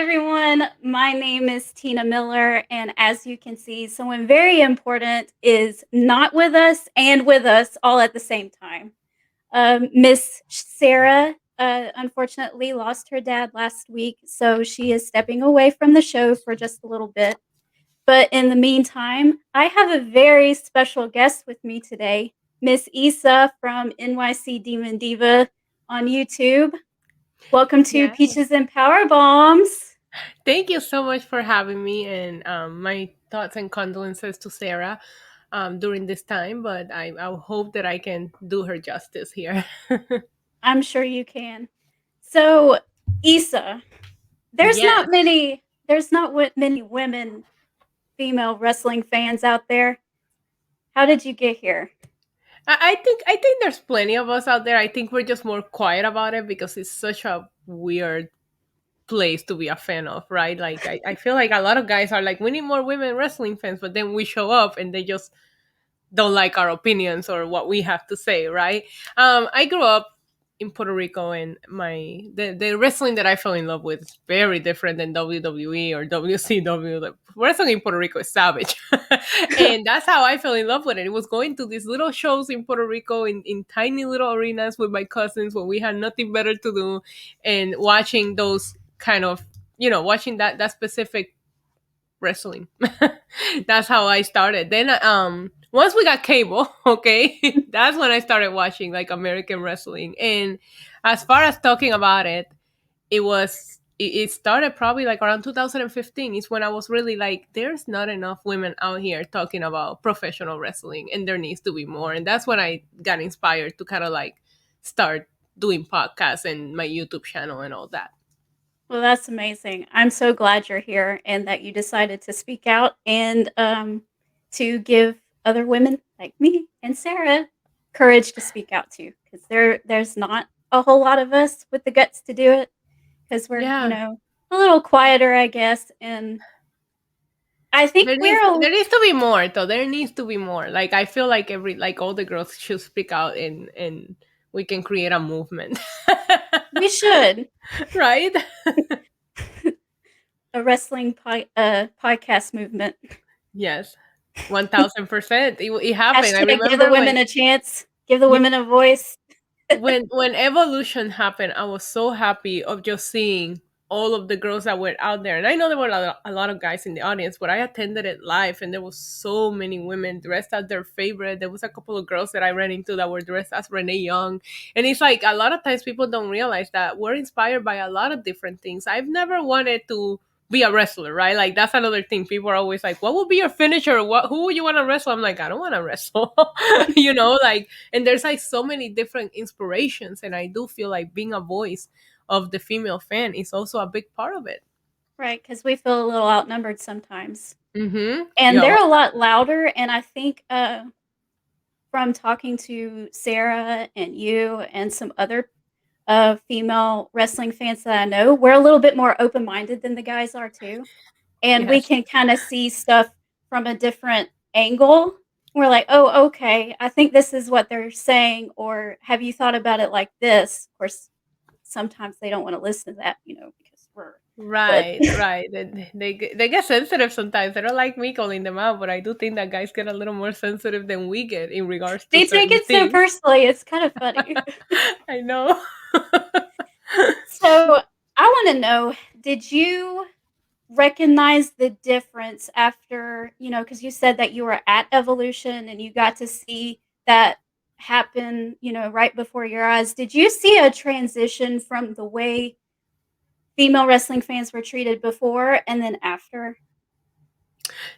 everyone. My name is Tina Miller, and as you can see, someone very important is not with us and with us all at the same time. Miss Sarah, unfortunately, lost her dad last week, so she is stepping away from the show for just a little bit. But in the meantime, I have a very special guest with me today, Miss Issa from NYC Demon Diva on YouTube. Welcome to Yeah. Peaches and Power Bombs. Thank you so much for having me, and my thoughts and condolences to Sarah during this time. But I hope that I can do her justice here. I'm sure you can. So, Issa, Yes, there's not many women female wrestling fans out there. How did you get here? I think there's plenty of us out there. I think we're just more quiet about it because it's such a weird place to be a fan of, right? Like I feel like a lot of guys are like, we need more women wrestling fans, but then we show up and they just don't like our opinions or what we have to say, right? I grew up in Puerto Rico, and the wrestling that I fell in love with is very different than WWE or WCW. The wrestling in Puerto Rico is savage, and that's how I fell in love with it. It was going to these little shows in Puerto Rico in tiny little arenas with my cousins when we had nothing better to do, and watching those kind of watching that specific wrestling. That's how I started. Then once we got cable, okay, that's when I started watching like American wrestling. And as far as talking about it, it started probably like around 2015 is when I was really like, there's not enough women out here talking about professional wrestling and there needs to be more. And that's when I got inspired to kind of like start doing podcasts and my YouTube channel and all that. Well, that's amazing. I'm so glad you're here and that you decided to speak out and to give other women like me and Sarah courage to speak out too, because there's not a whole lot of us with the guts to do it because we're Yeah. a little quieter, I guess, and I think There needs to be more though. There needs to be more. Like I feel like all the girls should speak out and we can create a movement. we should Right? a podcast movement. Yes. 1000%. It happened. I Hashtag give the remember women a chance. Give the yeah, women a voice. when evolution happened, I was so happy of just seeing all of the girls that were out there. And I know there were a lot of guys in the audience, but I attended it live and there was so many women dressed as their favorite. There was a couple of girls that I ran into that were dressed as Renee Young. And it's like a lot of times people don't realize that we're inspired by a lot of different things. I've never wanted to be a wrestler, right? Like that's another thing. People are always like, "What would be your finisher? Who would you want to wrestle?" I'm like, "I don't want to wrestle," like. And there's like so many different inspirations, and I do feel like being a voice of the female fan is also a big part of it. Right, because we feel a little outnumbered sometimes. Mm-hmm. And Yeah. they're a lot louder, and I think, from talking to Sarah and you and some other, female wrestling fans that I know, we're a little bit more open-minded than the guys are too, and we Yes. can kinda see stuff from a different angle. We're like, "Oh, okay, I think this is what they're saying," or, "Have you thought about it like this?" Of course, sometimes they don't wanna listen to that, because we're but Right, right. They get sensitive sometimes. They don't like me calling them out, but I do think that guys get a little more sensitive than we get in regards to they take certain it so things. personally, it's kind of funny. I know. So, I wanna know, did you recognize the difference after, because you said that you were at Evolution and you got to see that happen, right before your eyes. Did you see a transition from the way female wrestling fans were treated before and then after?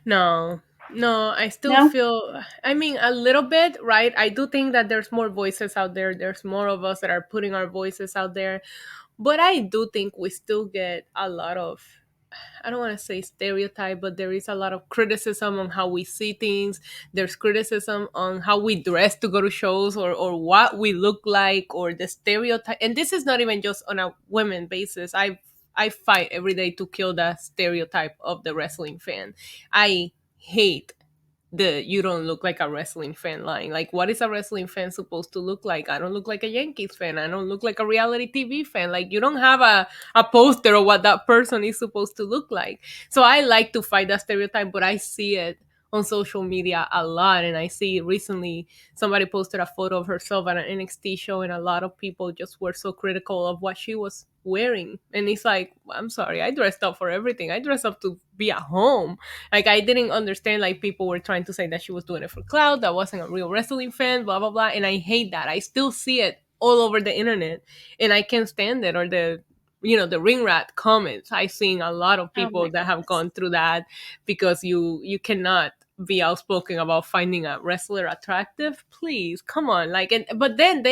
No, no, I still No? feel, I mean, a little bit, right? I do think that there's more voices out there. There's more of us that are putting our voices out there. But I do think we still get a lot of, I don't want to say stereotype, but there is a lot of criticism on how we see things. There's criticism on how we dress to go to shows or what we look like or the stereotype. And this is not even just on a women basis. I fight every day to kill that stereotype of the wrestling fan. I hate the you don't look like a wrestling fan line. Like, what is a wrestling fan supposed to look like? I don't look like a Yankees fan. I don't look like a reality TV fan. Like, you don't have a poster of what that person is supposed to look like. So I like to fight that stereotype, but I see it on social media a lot. And I see recently somebody posted a photo of herself at an NXT show, and a lot of people just were so critical of what she was wearing. And it's like, I'm sorry, I dressed up for everything. I dressed up to be at home. Like, I didn't understand, like, people were trying to say that she was doing it for clout, that wasn't a real wrestling fan, blah blah blah. And I hate that. I still see it all over the internet, and I can't stand it. Or the ring rat comments. I've seen a lot of Oh people my that have goodness. gone through that, because you cannot be outspoken about finding a wrestler attractive. Please, come on. Like, and but then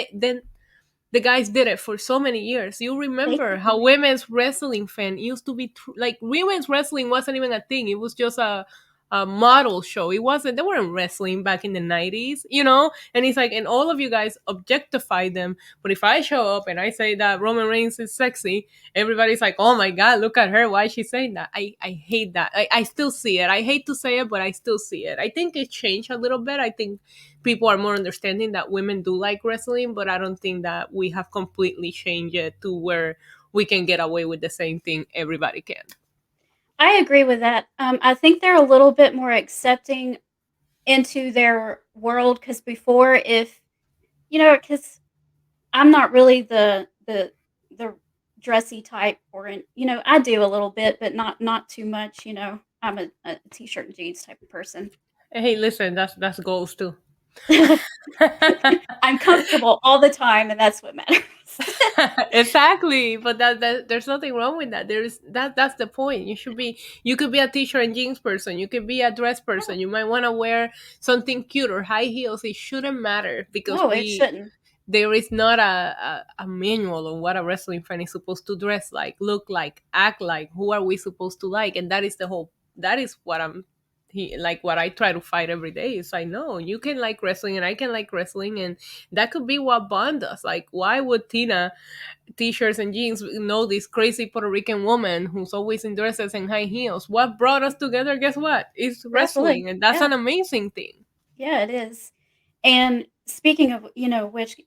the guys did it for so many years. You They remember did. how women's wrestling fan used to be like, women's wrestling wasn't even a thing. It was just a model show. It wasn't, they weren't wrestling back in the 90s, you know? And it's like, and all of you guys objectify them. But if I show up and I say that Roman Reigns is sexy, everybody's like, oh my God, look at her. Why is she saying that? I hate that. I still see it. I hate to say it, but I still see it. I think it changed a little bit. I think people are more understanding that women do like wrestling, but I don't think that we have completely changed it to where we can get away with the same thing everybody can. I agree with that. I think they're a little bit more accepting into their world because before, if because I'm not really the dressy type, or I do a little bit, but not too much. I'm a t-shirt and jeans type of person. Hey, listen, that's goals too. I'm comfortable all the time, and that's what matters. Exactly, but that there's nothing wrong with that. There's that's the point. You could be a t-shirt and jeans person, you could be a dress Yeah. person, you might want to wear something cute or high heels. It shouldn't matter, because No, it we shouldn't. there is not a manual on what a wrestling fan is supposed to dress like, look like, act like. Who are we supposed to like? And that is the whole, that is what like what I try to fight every day. Is, I know you can like wrestling and I can like wrestling, and that could be what bond us. Like, why would Tina t-shirts and jeans know this crazy Puerto Rican woman who's always in dresses and high heels? What brought us together, guess what, is Wrestling. wrestling, and that's Yeah. an amazing thing. Yeah, it is. And speaking of, which,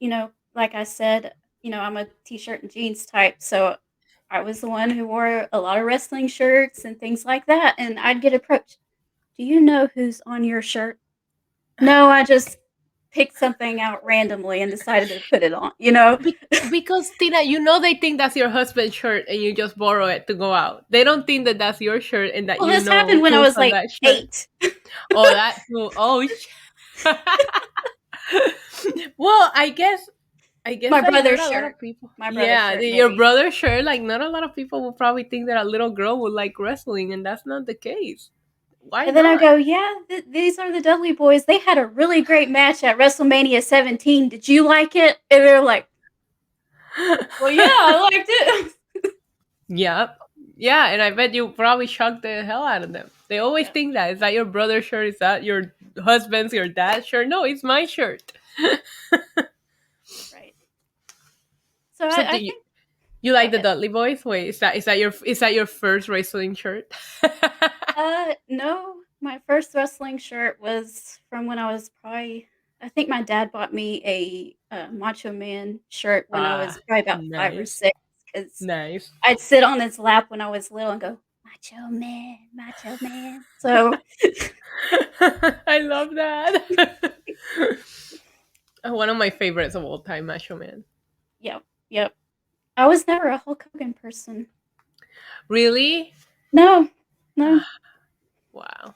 like I said, I'm a t-shirt and jeans type, so I was the one who wore a lot of wrestling shirts and things like that, and I'd get approached. Do you know who's on your shirt? No, I just picked something out randomly and decided to put it on. Because Tina, they think that's your husband's shirt and you just borrow it to go out. They don't think that that's your shirt and that Well, you this know happened when I who's was on like that shirt. 8. Oh, that too. Oh, well, I guess My like not brother's a lot shirt. of people. My brother's Yeah, shirt, your maybe. brother's shirt. Like, not a lot of people will probably think that a little girl would like wrestling, and that's not the case. Why And then I not? go, "Yeah, these are the Dudley Boys. They had a really great match at WrestleMania 17. Did you like it?" And they're like, "Well, yeah, I liked it." Yeah. Yeah, and I bet you probably shocked the hell out of them. They always Yeah, think that. Is that your brother's shirt? Is that your husband's, your dad's shirt? No, it's my shirt. right. So So I do I you, think you go like the ahead. Dudley Boys? Wait, is that your first wrestling shirt? No, my first wrestling shirt was from when I was probably I think my dad bought me a Macho Man shirt when I was Ah, probably about 5 or nice. 6 because Nice. I'd sit on his lap when I was little and go, "Macho Man, Macho Man." So, I love that. One of my favorites of all time, Macho Man. yep, yep. I was never a Hulk Hogan person. Really? No, no. Wow.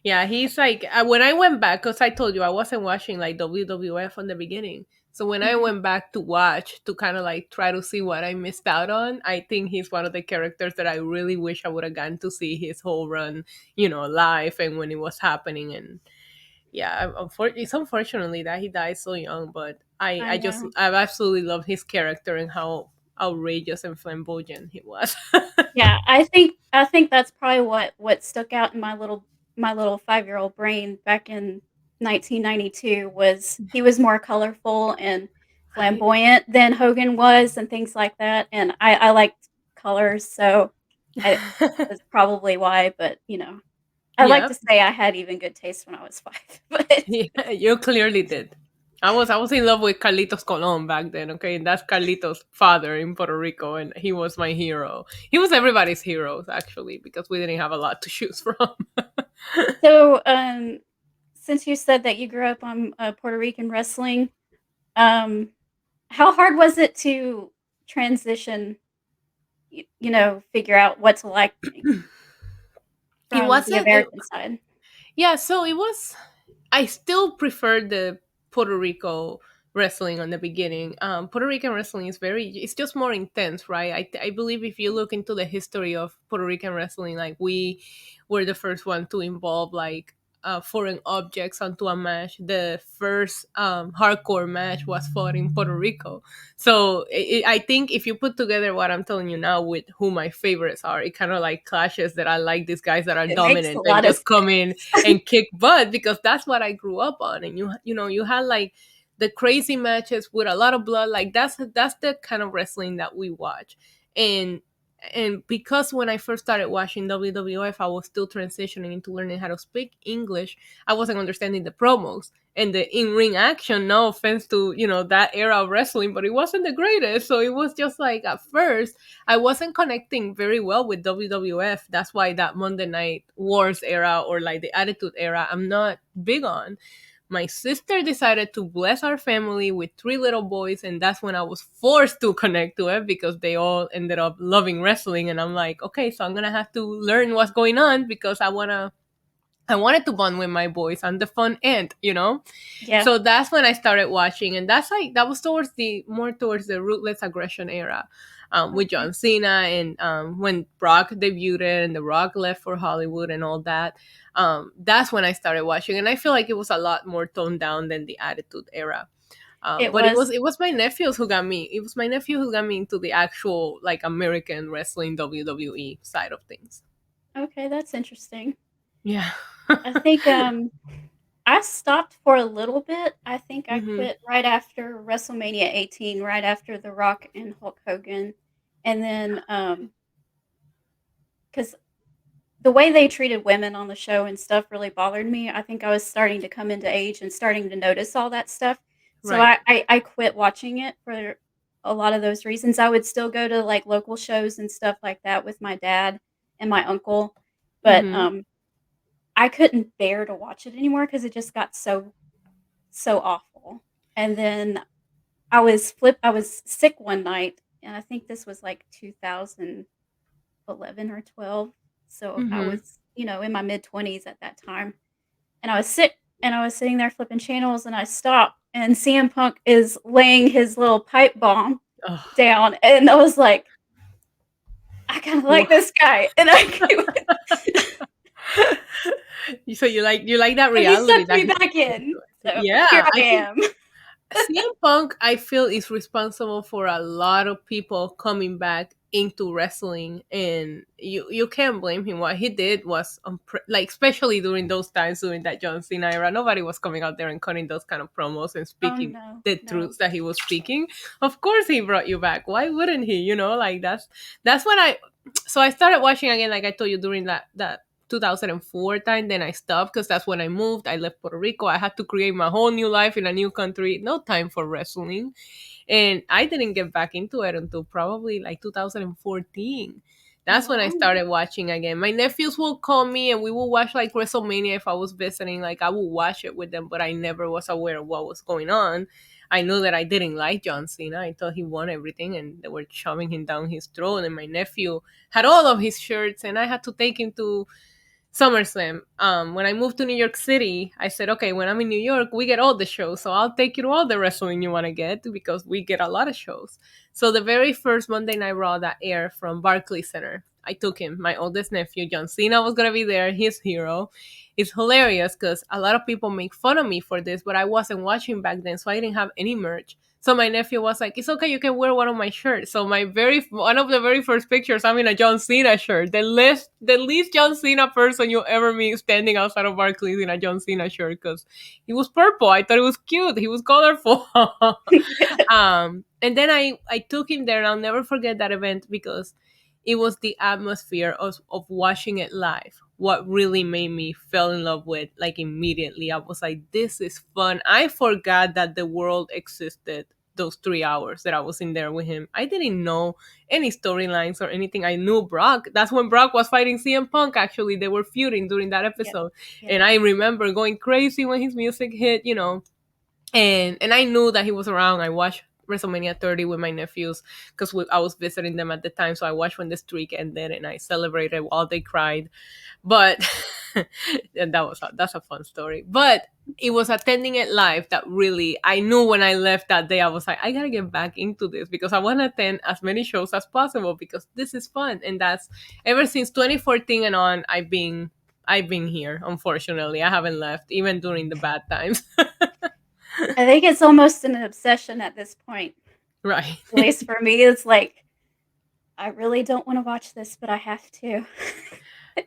Yeah, he's like, when I went back, because I told you I wasn't watching like WWF from the beginning. So when I Mhm. went back to watch, to kind of like try to see what I missed out on, I think he's one of the characters that I really wish I would have gotten to see his whole run, live and when it was happening. And yeah, it's unfortunately that he died so young, but I, I I just, know. I absolutely love his character and how outrageous and flamboyant he was. Yeah, I think that's probably what stuck out in my little 5-year-old brain back in 1992 was he was more colorful and Right. flamboyant than Hogan was and things like that, and I liked colors, so I that's probably why, but. I like Yeah, to say I had even good taste when I was 5, but yeah, you clearly did. I was in love with Carlitos Colon back then, okay? And that's Carlitos' father in Puerto Rico, and he was my hero. He was everybody's heroes, actually, because we didn't have a lot to choose from. so, since you said that you grew up on, Puerto Rican wrestling, um, how hard was it to transition, figure out what to like It from the wasn't. American side? Yeah, so it was. I still prefer the Puerto Rico wrestling on the beginning. Puerto Rican wrestling is it's just more intense, right? I believe if you look into the history of Puerto Rican wrestling, like we were the first one to involve like foreign objects onto a match. The first hardcore match was fought in Puerto Rico. So I think if you put together what I'm telling you now with who my favorites are, it kind of like clashes that I like these guys that are It makes a dominant and lot of just come sense. in and kick butt because that's what I grew up on. And you had like the crazy matches with a lot of blood. Like that's the kind of wrestling that we watch. And because when I first started watching WWF, I was still transitioning into learning how to speak English. I wasn't understanding the promos and the in-ring action. No offense to that era of wrestling, but it wasn't the greatest. So it was just like at first I wasn't connecting very well with WWF. That's why that Monday Night Wars era or like the Attitude era, I'm not big on. My sister decided to bless our family with three little boys, and that's when I was forced to connect to it because they all ended up loving wrestling. And I'm like, okay, so I'm gonna have to learn what's going on because I wanted to bond with my boys. I'm the fun aunt. Yeah, So that's when I started watching, and that was towards the ruthless aggression era, with okay. John Cena and when Brock debuted and The Rock left for Hollywood and all that. That's when I started watching, and I feel like it was a lot more toned down than the Attitude era. It But it was was it was my nephews who got me. It was my nephew who got me into the actual like American wrestling WWE side of things. okay, that's interesting. Yeah. I think, I stopped for a little bit. I think I hmm quit right after WrestleMania 18, right after The Rock and Hulk Hogan, and then, because the way they treated women on the show and stuff really bothered me. I think I was starting to come into age and starting to notice all that stuff. So Right. I quit watching it for a lot of those reasons. I would still go to, like, local shows and stuff like that with my dad and my uncle, but, hmm I couldn't bear to watch it anymore because it just got so awful. And then I was sick one night, and I think this was, like, 2011 or 12, so I hmm was, in my mid-20s at that time, and I was sick, and I was sitting there flipping channels, and I stopped, and CM Punk is laying his little pipe bomb Oh. down, and I was like, "I kinda like Wha- this guy," and I so you like that and he reality sucked that me he back in, so here yeah, I I think am. CM Punk, I feel, is responsible for a lot of people coming back into wrestling, and you can't blame him. What he did was like, especially during those times during that John Cena era, nobody was coming out there and cutting those kind of promos and Oh, speaking no, the no. truths that he was speaking. Of course, he brought you back. Why wouldn't he? Like that's when I started watching again, like I told you, during that 2004 time. Then I stopped because that's when I moved. I left Puerto Rico. I had to create my whole new life in a new country. No time for wrestling. And I didn't get back into it until probably like 2014. That's when I Wow. started watching again. My nephews will call me and we will watch like WrestleMania if I was visiting. Like I will watch it with them, but I never was aware of what was going on. I knew that I didn't like John Cena. I thought he won everything and they were shoving him down his throat. And my nephew had all of his shirts and I had to take him to SummerSlam. When I moved to New York City, I said, okay, when I'm in New York, we get all the shows. So I'll take you to all the wrestling you want to get because we get a lot of shows. So the very first Monday Night Raw that aired from Barclays Center, I took him. My oldest nephew, John Cena, was going to be there, his hero. It's hilarious because a lot of people make fun of me for this, but I wasn't watching back then, so I didn't have any merch. So my nephew was like, "It's okay, you can wear one of my shirts." So my very one of the very first pictures, I'm in a John Cena shirt. The least John Cena person you'll ever meet standing outside of Barclays in a John Cena shirt because he was purple. I thought it was cute. He was colorful. And then I took him there, and I'll never forget that event because it was the atmosphere of watching it live. what really made me fell in love with, like, immediately. I was like, this is fun. I forgot that the world existed those 3 hours that I was in there with him. I didn't know any storylines or anything. I knew Brock. That's when Brock was fighting CM Punk, actually. They were feuding during that Yep. episode. Yep. And I remember going crazy when his music hit, and I knew that he was around. I watched WrestleMania 30 with my nephews because I was visiting them at the time. So I watched when the streak ended and I celebrated while they cried. But and that's a fun story. But it was attending it live that really, I knew when I left that day, I was like, I gotta get back into this because I want to attend as many shows as possible because this is fun. And that's ever since 2014 and on. I've been here. Unfortunately, I haven't left even during the bad times. I think it's almost an obsession at this point. Right. At least for me, it's like I really don't want to watch this, but I have to.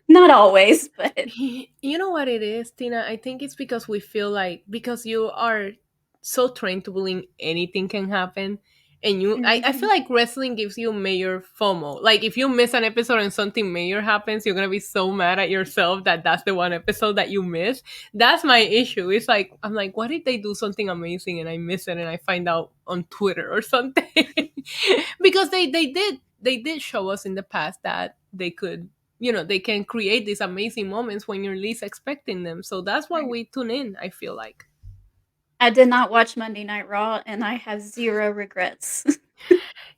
Not always, but You know what it is, Tina? I think it's because we feel like, because you are so trained to believe anything can happen. And I feel Mhm. like wrestling gives you major FOMO. Like, if you miss an episode and something major happens, you're gonna be so mad at yourself that that's the one episode that you missed. That's my issue. It's like, I'm like, what if they do something amazing and I miss it and I find out on Twitter or something? Because they did show us in the past that they could, they can create these amazing moments when you're least expecting them. So that's why Right. we tune in, I feel like. I did not watch Monday Night Raw, and I have zero regrets.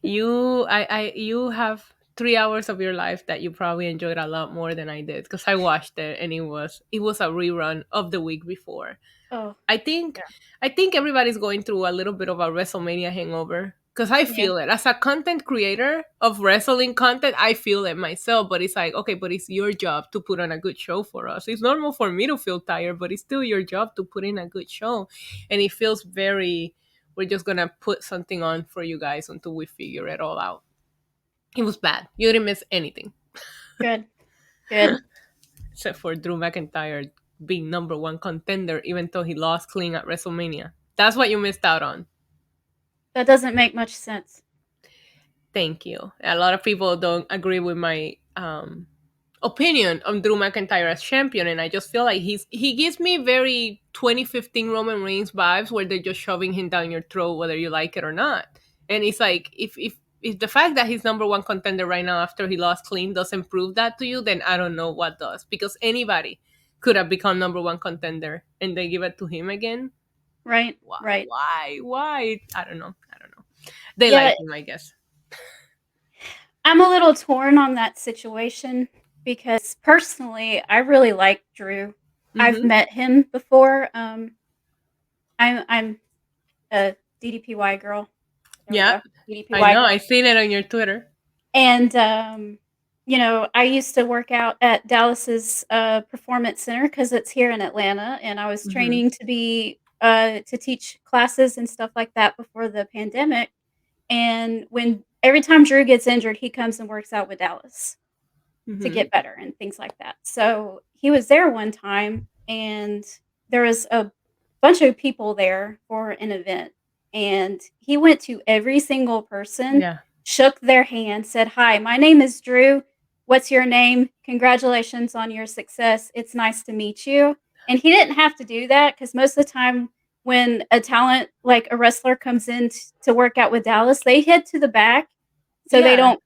You have 3 hours of your life that you probably enjoyed a lot more than I did, because I watched it and it was a rerun of the week before. Oh, I think yeah. I think everybody's going through a little bit of a WrestleMania hangover, because I Yeah, feel it as a content creator of wrestling content. I feel it myself, but it's like, okay, but it's your job to put on a good show for us. It's normal for me to feel tired, but it's still your job to put in a good show, and it feels very. We're just gonna put something on for you guys until we figure it all out. It was bad. You didn't miss anything good, good. except for Drew McIntyre being number one contender, even though he lost clean at WrestleMania. That's what you missed out on. That doesn't make much sense. Thank you. A lot of people don't agree with my opinion on Drew McIntyre as champion, and I just feel like he gives me very 2015 Roman Reigns vibes, where they're just shoving him down your throat whether you like it or not. And it's like, if the fact that he's number one contender right now after he lost clean doesn't prove that to you, then I don't know what does. Because anybody could have become number one contender, and they give it to him again. Right, Why? right. Why? I don't know. I don't know. They Yeah, like him, I guess. I'm a little torn on that situation because personally, I really like Drew. I've Mm-hmm. met him before. I'm a DDPY girl. There we Yeah, go, I DDPY know. girl. I seen it on your Twitter. And I used to work out at Dallas's Performance Center because it's here in Atlanta, and I was Mm-hmm. training to teach classes and stuff like that before the pandemic. And when every time Drew gets injured, he comes and works out with Dallas to Mm-hmm. get better and things like that. So he was there one time, and there was a bunch of people there for an event, and he went to every single person, Yeah. shook their hand, said, "Hi, my name is Drew. What's your name? Congratulations on your success. It's nice to meet you." And he didn't have to do that because most of the time when a talent like a wrestler comes in to work out with Dallas, they head to the back so they Yeah. don't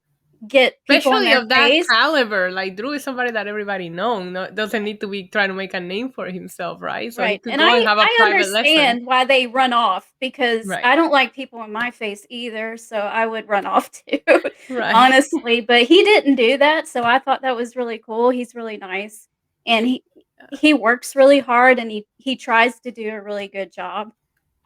get people in Especially their of that face. caliber. Like, Drew is somebody that everybody knows. No, doesn't need to be trying to make a name for himself, right? So he Right, could and go and have a I private lesson. understand why they run off because Right. I don't like people in my face either, so I would run off too, Right. honestly, but he didn't do that, so I thought that was really cool. He's really nice, and he works really hard, and he tries to do a really good job.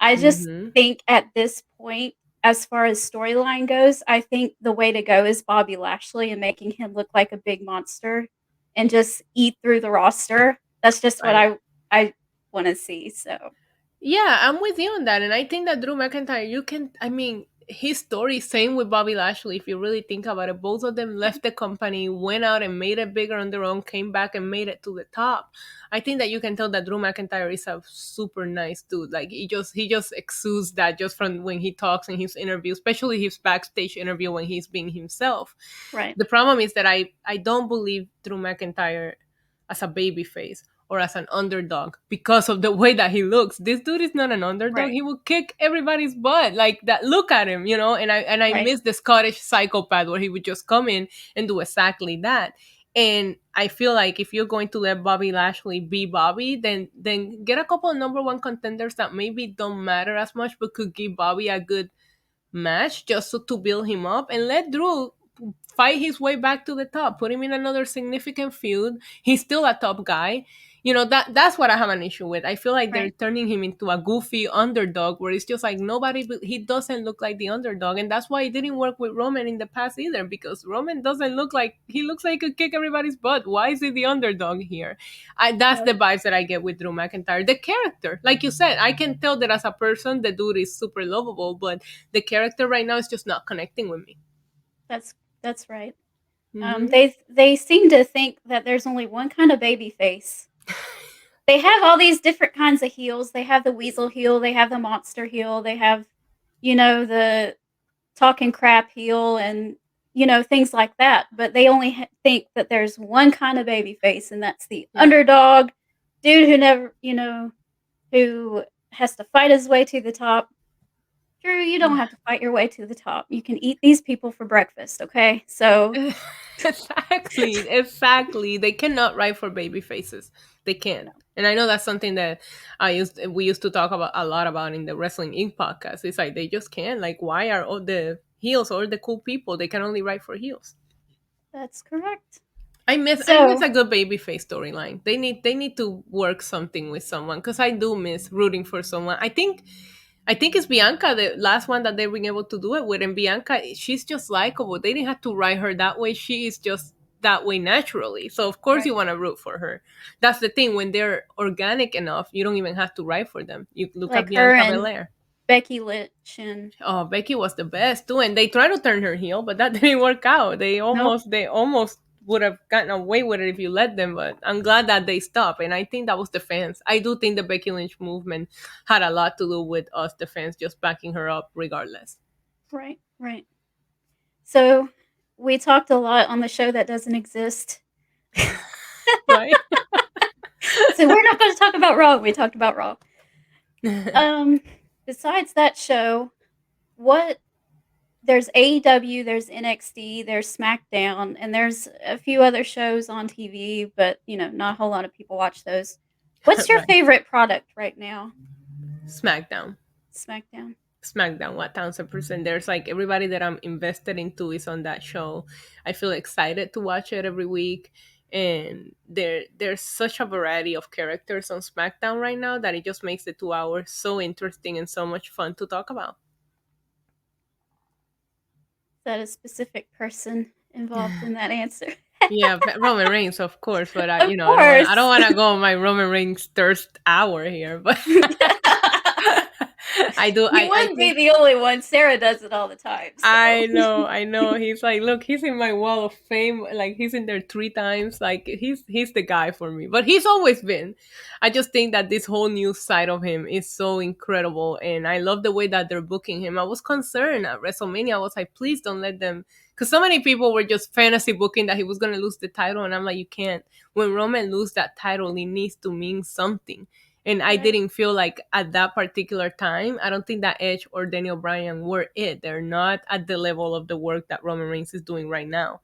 I just Mm-hmm. think at this point, as far as storyline goes, I think the way to go is Bobby Lashley and making him look like a big monster and just eat through the roster. That's just what Right. I wanna see, so Yeah, I'm with you on that. And I think that Drew McIntyre, I mean, his story, same with Bobby Lashley, if you really think about it. Both of them left the company, went out and made it bigger on their own, came back and made it to the top. I think that you can tell that Drew McIntyre is a super nice dude. Like, he just exudes that just from when he talks in his interview, especially his backstage interview when he's being himself. right. The problem is that I don't believe Drew McIntyre as a baby face or as an underdog because of the way that he looks. This dude is not an underdog. Right. He will kick everybody's butt like that. Look at him, and I Right. miss the Scottish psychopath where he would just come in and do exactly that. And I feel like if you're going to let Bobby Lashley be Bobby, then get a couple of number one contenders that maybe don't matter as much, but could give Bobby a good match just so, to build him up, and let Drew fight his way back to the top. Put him in another significant feud. He's still a top guy. That's what I have an issue with. I feel like they're Right. turning him into a goofy underdog where it's just like nobody. He doesn't look like the underdog, and that's why it didn't work with Roman in the past either. Because Roman doesn't look like he looks like he could kick everybody's butt. Why is he the underdog here? That's Yep. the vibes that I get with Drew McIntyre. The character, like you said, I can tell that as a person, the dude is super lovable, but the character right now is just not connecting with me. That's right. Hmm. They seem to think that there's only one kind of baby face. They have all these different kinds of heels. They have the weasel heel, they have the monster heel, they have, the talking crap heel and, things like that. But they only think that there's one kind of baby face, and that's the Yeah. underdog dude who never, who has to fight his way to the top. Drew, you don't have to fight your way to the top. You can eat these people for breakfast, okay? So, Exactly. They cannot write for baby faces. They can't. no. And I know that's something that we used to talk about a lot about in the Wrestling Inc. podcast. It's like they just can't. Like, why are all the heels or the cool people? They can only write for heels. That's correct. I miss So, a good babyface storyline. They need to work something with someone because I do miss rooting for someone. I think it's Bianca, the last one that they've been able to do it with. And Bianca, she's just likable. They didn't have to write her that way. She is just that way naturally. So of course you right, want to root for her. That's the thing. When they're organic enough, you don't even have to write for them. You look at like her Bianca and Belair. Becky Lynch and Oh, Becky was the best too, and they tried to turn her heel, but that didn't work out. nope, They almost would have gotten away with it if you let them, but I'm glad that they stopped. And I think that was the fans. I do think the Becky Lynch movement had a lot to do with us, the fans, just backing her up regardless. right, right. So, we talked a lot on the show that doesn't exist. Right? So, we're not gonna talk about Raw, we talked about Raw. Um, Besides that show, what there's AEW, there's NXT, there's SmackDown, and there's a few other shows on TV, but, not a whole lot of people watch those. What's your Right. favorite product right now? SmackDown. SmackDown. SmackDown, 1000%. There's like everybody that I'm invested into is on that show. I feel excited to watch it every week. And there's such a variety of characters on SmackDown right now that it just makes the 2 hours so interesting and so much fun to talk about. Is that a specific person involved in that answer? Yeah, Roman Reigns, of course, but Of I don't course. want to go on my Roman Reigns thirst hour here, but I do. You I wouldn't be think the only one. Sarah does it all the time, so I know. He's like, look, he's in my wall of fame. Like he's in there 3 times. Like he's the guy for me. But he's always been. I just think that this whole new side of him is so incredible, and I love the way that they're booking him. I was concerned at WrestleMania. I was like, please don't let them, because so many people were just fantasy booking that he was gonna lose the title, and I'm like, you can't. When Roman lose that title, it needs to mean something. And I right, didn't feel like at that particular time, I don't think that Edge or Daniel Bryan were it. They're not at the level of the work that Roman Reigns is doing right now.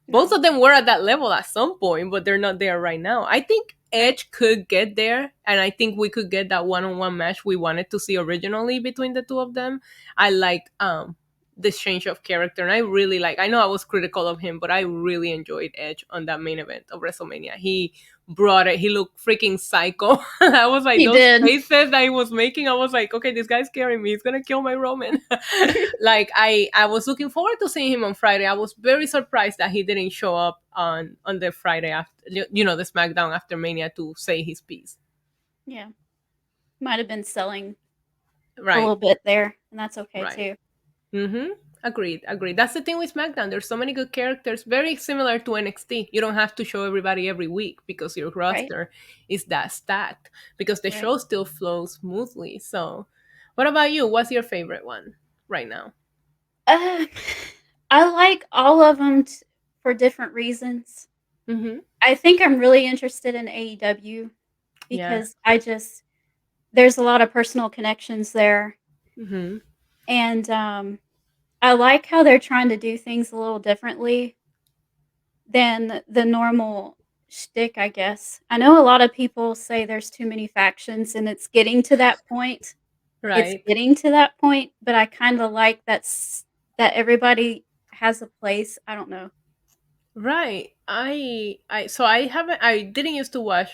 Both no, of them were at that level at some point, but they're not there right now. I think right, Edge could get there, and I think we could get that one-on-one match we wanted to see originally between the two of them. I liked this change of character, and I really like. I know I was critical of him, but I really enjoyed Edge on that main event of WrestleMania. He brought it. He looked freaking psycho. I was like, he those did. faces that he was making, I was like, okay, this guy's scaring me. He's gonna kill my Roman. Like I was looking forward to seeing him on Friday. I was very surprised that he didn't show up on the Friday after, the SmackDown after Mania to say his piece. Yeah, might have been selling a Right, little bit there, and that's okay right. too. Mm-hmm. Agreed, agreed. That's the thing with SmackDown. There's so many good characters, very similar to NXT. You don't have to show everybody every week because your Right, roster is that stacked. Because the right. show still flows smoothly. So, what about you? What's your favorite one right now? Uh, I like all of them for different reasons. Mm-hmm. I think I'm really interested in AEW Yeah. because there's a lot of personal connections there, Hmm. and, I like how they're trying to do things a little differently than the normal shtick, I guess. I know a lot of people say there's too many factions, and it's getting to that point. It's Right. getting to that point, but I kinda like that everybody has a place. I don't know. Right. I didn't used to watch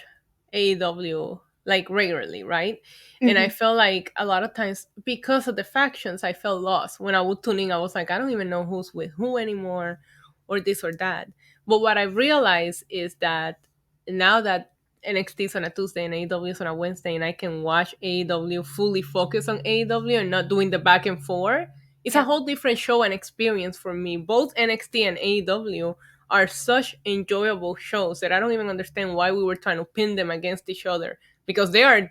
AEW like regularly, right? And I Mhm. felt like a lot of times because of the factions, I felt lost. When I would tune in, I was like, I don't even know who's with who anymore or this or that. But what I realized is that now that NXT is on a Tuesday and AEW is on a Wednesday and I can watch AEW fully focus on AEW and not doing the back and forth, it's a Yep. whole different show and experience for me. Both NXT and AEW are such enjoyable shows that I don't even understand why we were trying to pin them against each other because they are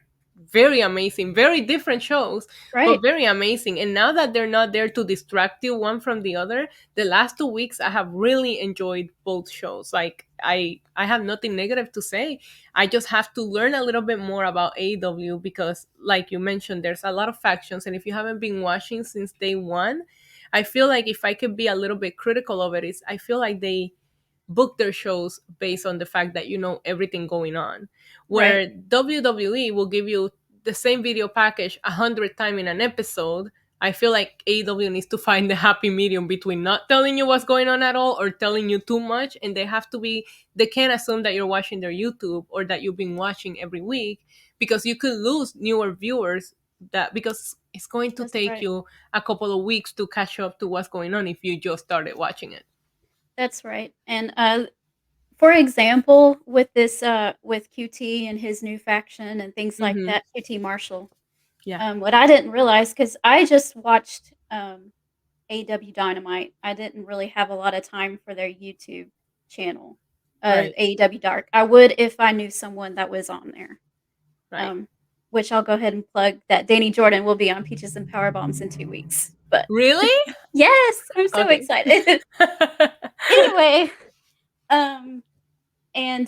very amazing, very different shows, but Right. very amazing. And now that they're not there to distract you one from the other, the last 2 weeks I have really enjoyed both shows. Like I have nothing negative to say. I just have to learn a little bit more about AEW because, like you mentioned, there's a lot of factions, and if you haven't been watching since day one, I feel like if I could be a little bit critical of it, is I feel like they book their shows based on the fact that you know everything going on. Right. Where WWE will give you the same video package 100 times in an episode, I feel like AEW needs to find the happy medium between not telling you what's going on at all or telling you too much. And they can't assume that you're watching their YouTube or that you've been watching every week because you could lose newer viewers that because it's going to That's take right. you a couple of weeks to catch up to what's going on if you just started watching it. That's right. And, for example, with QT and his new faction and things like Mm-hmm. that, QT Marshall, Yeah. what I didn't realize because I just watched, AEW Dynamite. I didn't really have a lot of time for their YouTube channel, Right. AEW Dark. I would if I knew someone that was on there, Right. um, which I'll go ahead and plug that Danny Jordan will be on Peaches and Powerbombs in 2 weeks. But Really? yes, I'm so Okay. excited. Anyway, um, and,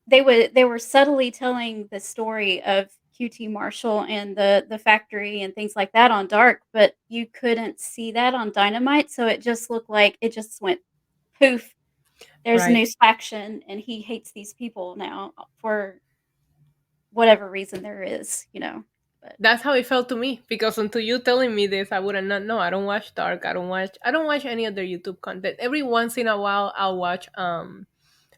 they were subtly telling the story of QT Marshall and the factory and things like that on Dark, but you couldn't see that on Dynamite, so it just looked like it just went poof. There's a Right. new faction, and he hates these people now for whatever reason there is, but That's how it felt to me because until you telling me this, I would have not know. I don't watch Dark. I don't watch any other YouTube content. Every once in a while, I'll watch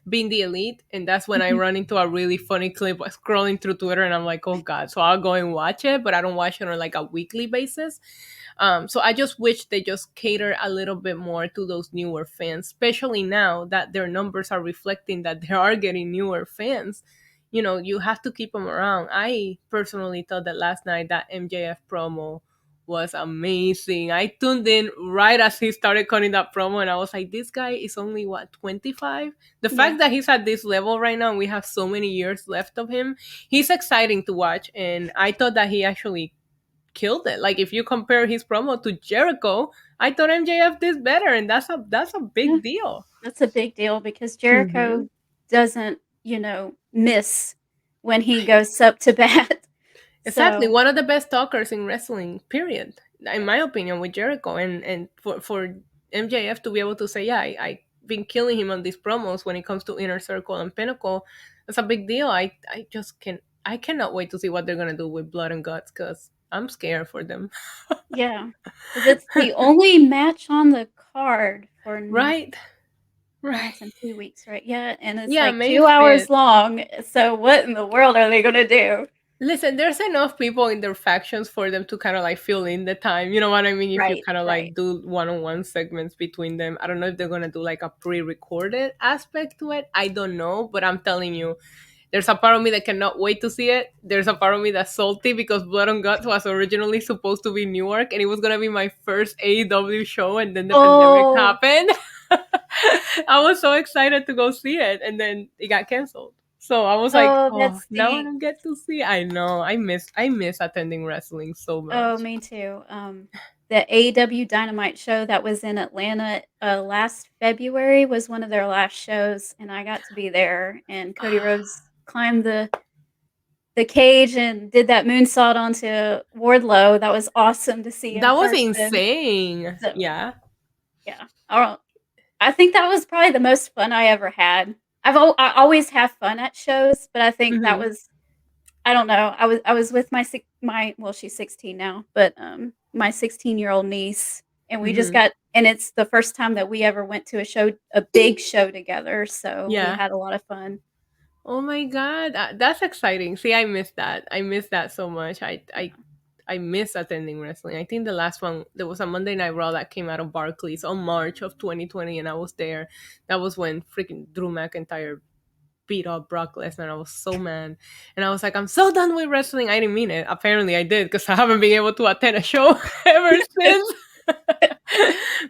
Being the Elite, and that's when I Mhm. run into a really funny clip scrolling through Twitter, and I'm like, oh god. So I'll go and watch it, but I don't watch it on like a weekly basis. So I just wish they just cater a little bit more to those newer fans, especially now that their numbers are reflecting that they are getting newer fans. You know, you have to keep them around. I personally thought that last night that MJF promo was amazing. I tuned in right as he started cutting that promo, and I was like, this guy is only what 25. The Yeah. fact that he's at this level right now, and we have so many years left of him, he's exciting to watch. And I thought that he actually killed it. Like if you compare his promo to Jericho, I thought MJF did better, and that's a Yeah. big deal. That's a big deal because Hmm. Jericho doesn't, miss when he goes up to bat. Exactly, So, one of the best talkers in wrestling. Period. In my opinion, with Jericho, and for MJF to be able to say, yeah, I been killing him on these promos when it comes to Inner Circle and Pinnacle, that's a big deal. I just can I cannot wait to see what they're gonna do with Blood and Guts because I'm scared for them. yeah, because it's the only match on the card for Right, now right. it's in 2 weeks, right? Yeah, and it's Yeah, like May 2 hours 5th. long, so what in the world are they gonna do? Listen, there's enough people in their factions for them to kind of like fill in the time. You know what I mean? If you Right, kind of right. like do one-on-one segments between them. I don't know if they're gonna do like a pre-recorded aspect to it. I don't know, but I'm telling you, there's a part of me that cannot wait to see it. There's a part of me that's salty because Blood and Guts was originally supposed to be Newark and it was gonna be my first AEW show, and then the pandemic Oh, happened. I was so excited to go see it, and then it got canceled. So I was like, oh, that oh, now I don't stinks. get to see. I know. I miss attending wrestling so Oh, much. me too, the AEW Dynamite show that was in Atlanta, last February was one of their last shows, and I got to be there, and Cody Rhodes climbed the cage and did that moonsault onto Wardlow. That was awesome to see in That was person. insane. So, Yeah. yeah. I think that was probably the most fun I ever had. I always have fun at shows, but I think that Hmm. was I don't know. I was with my well, she's 16 now, but my 16-year-old niece, and we just Hmm. got and it's the first time that we ever went to a big show together, so we Yeah. had a lot of fun. Oh my god, that's exciting. See, I miss that. I miss that so much. Yeah. I miss attending wrestling. I think the last one there was a Monday Night Raw that came out of Barclays on March of 2020, and I was there. That was when freaking Drew McIntyre beat up Brock Lesnar. I was so mad, and I was like, I'm so done with wrestling. I didn't mean it. Apparently, I did because I haven't been able to attend a show ever since.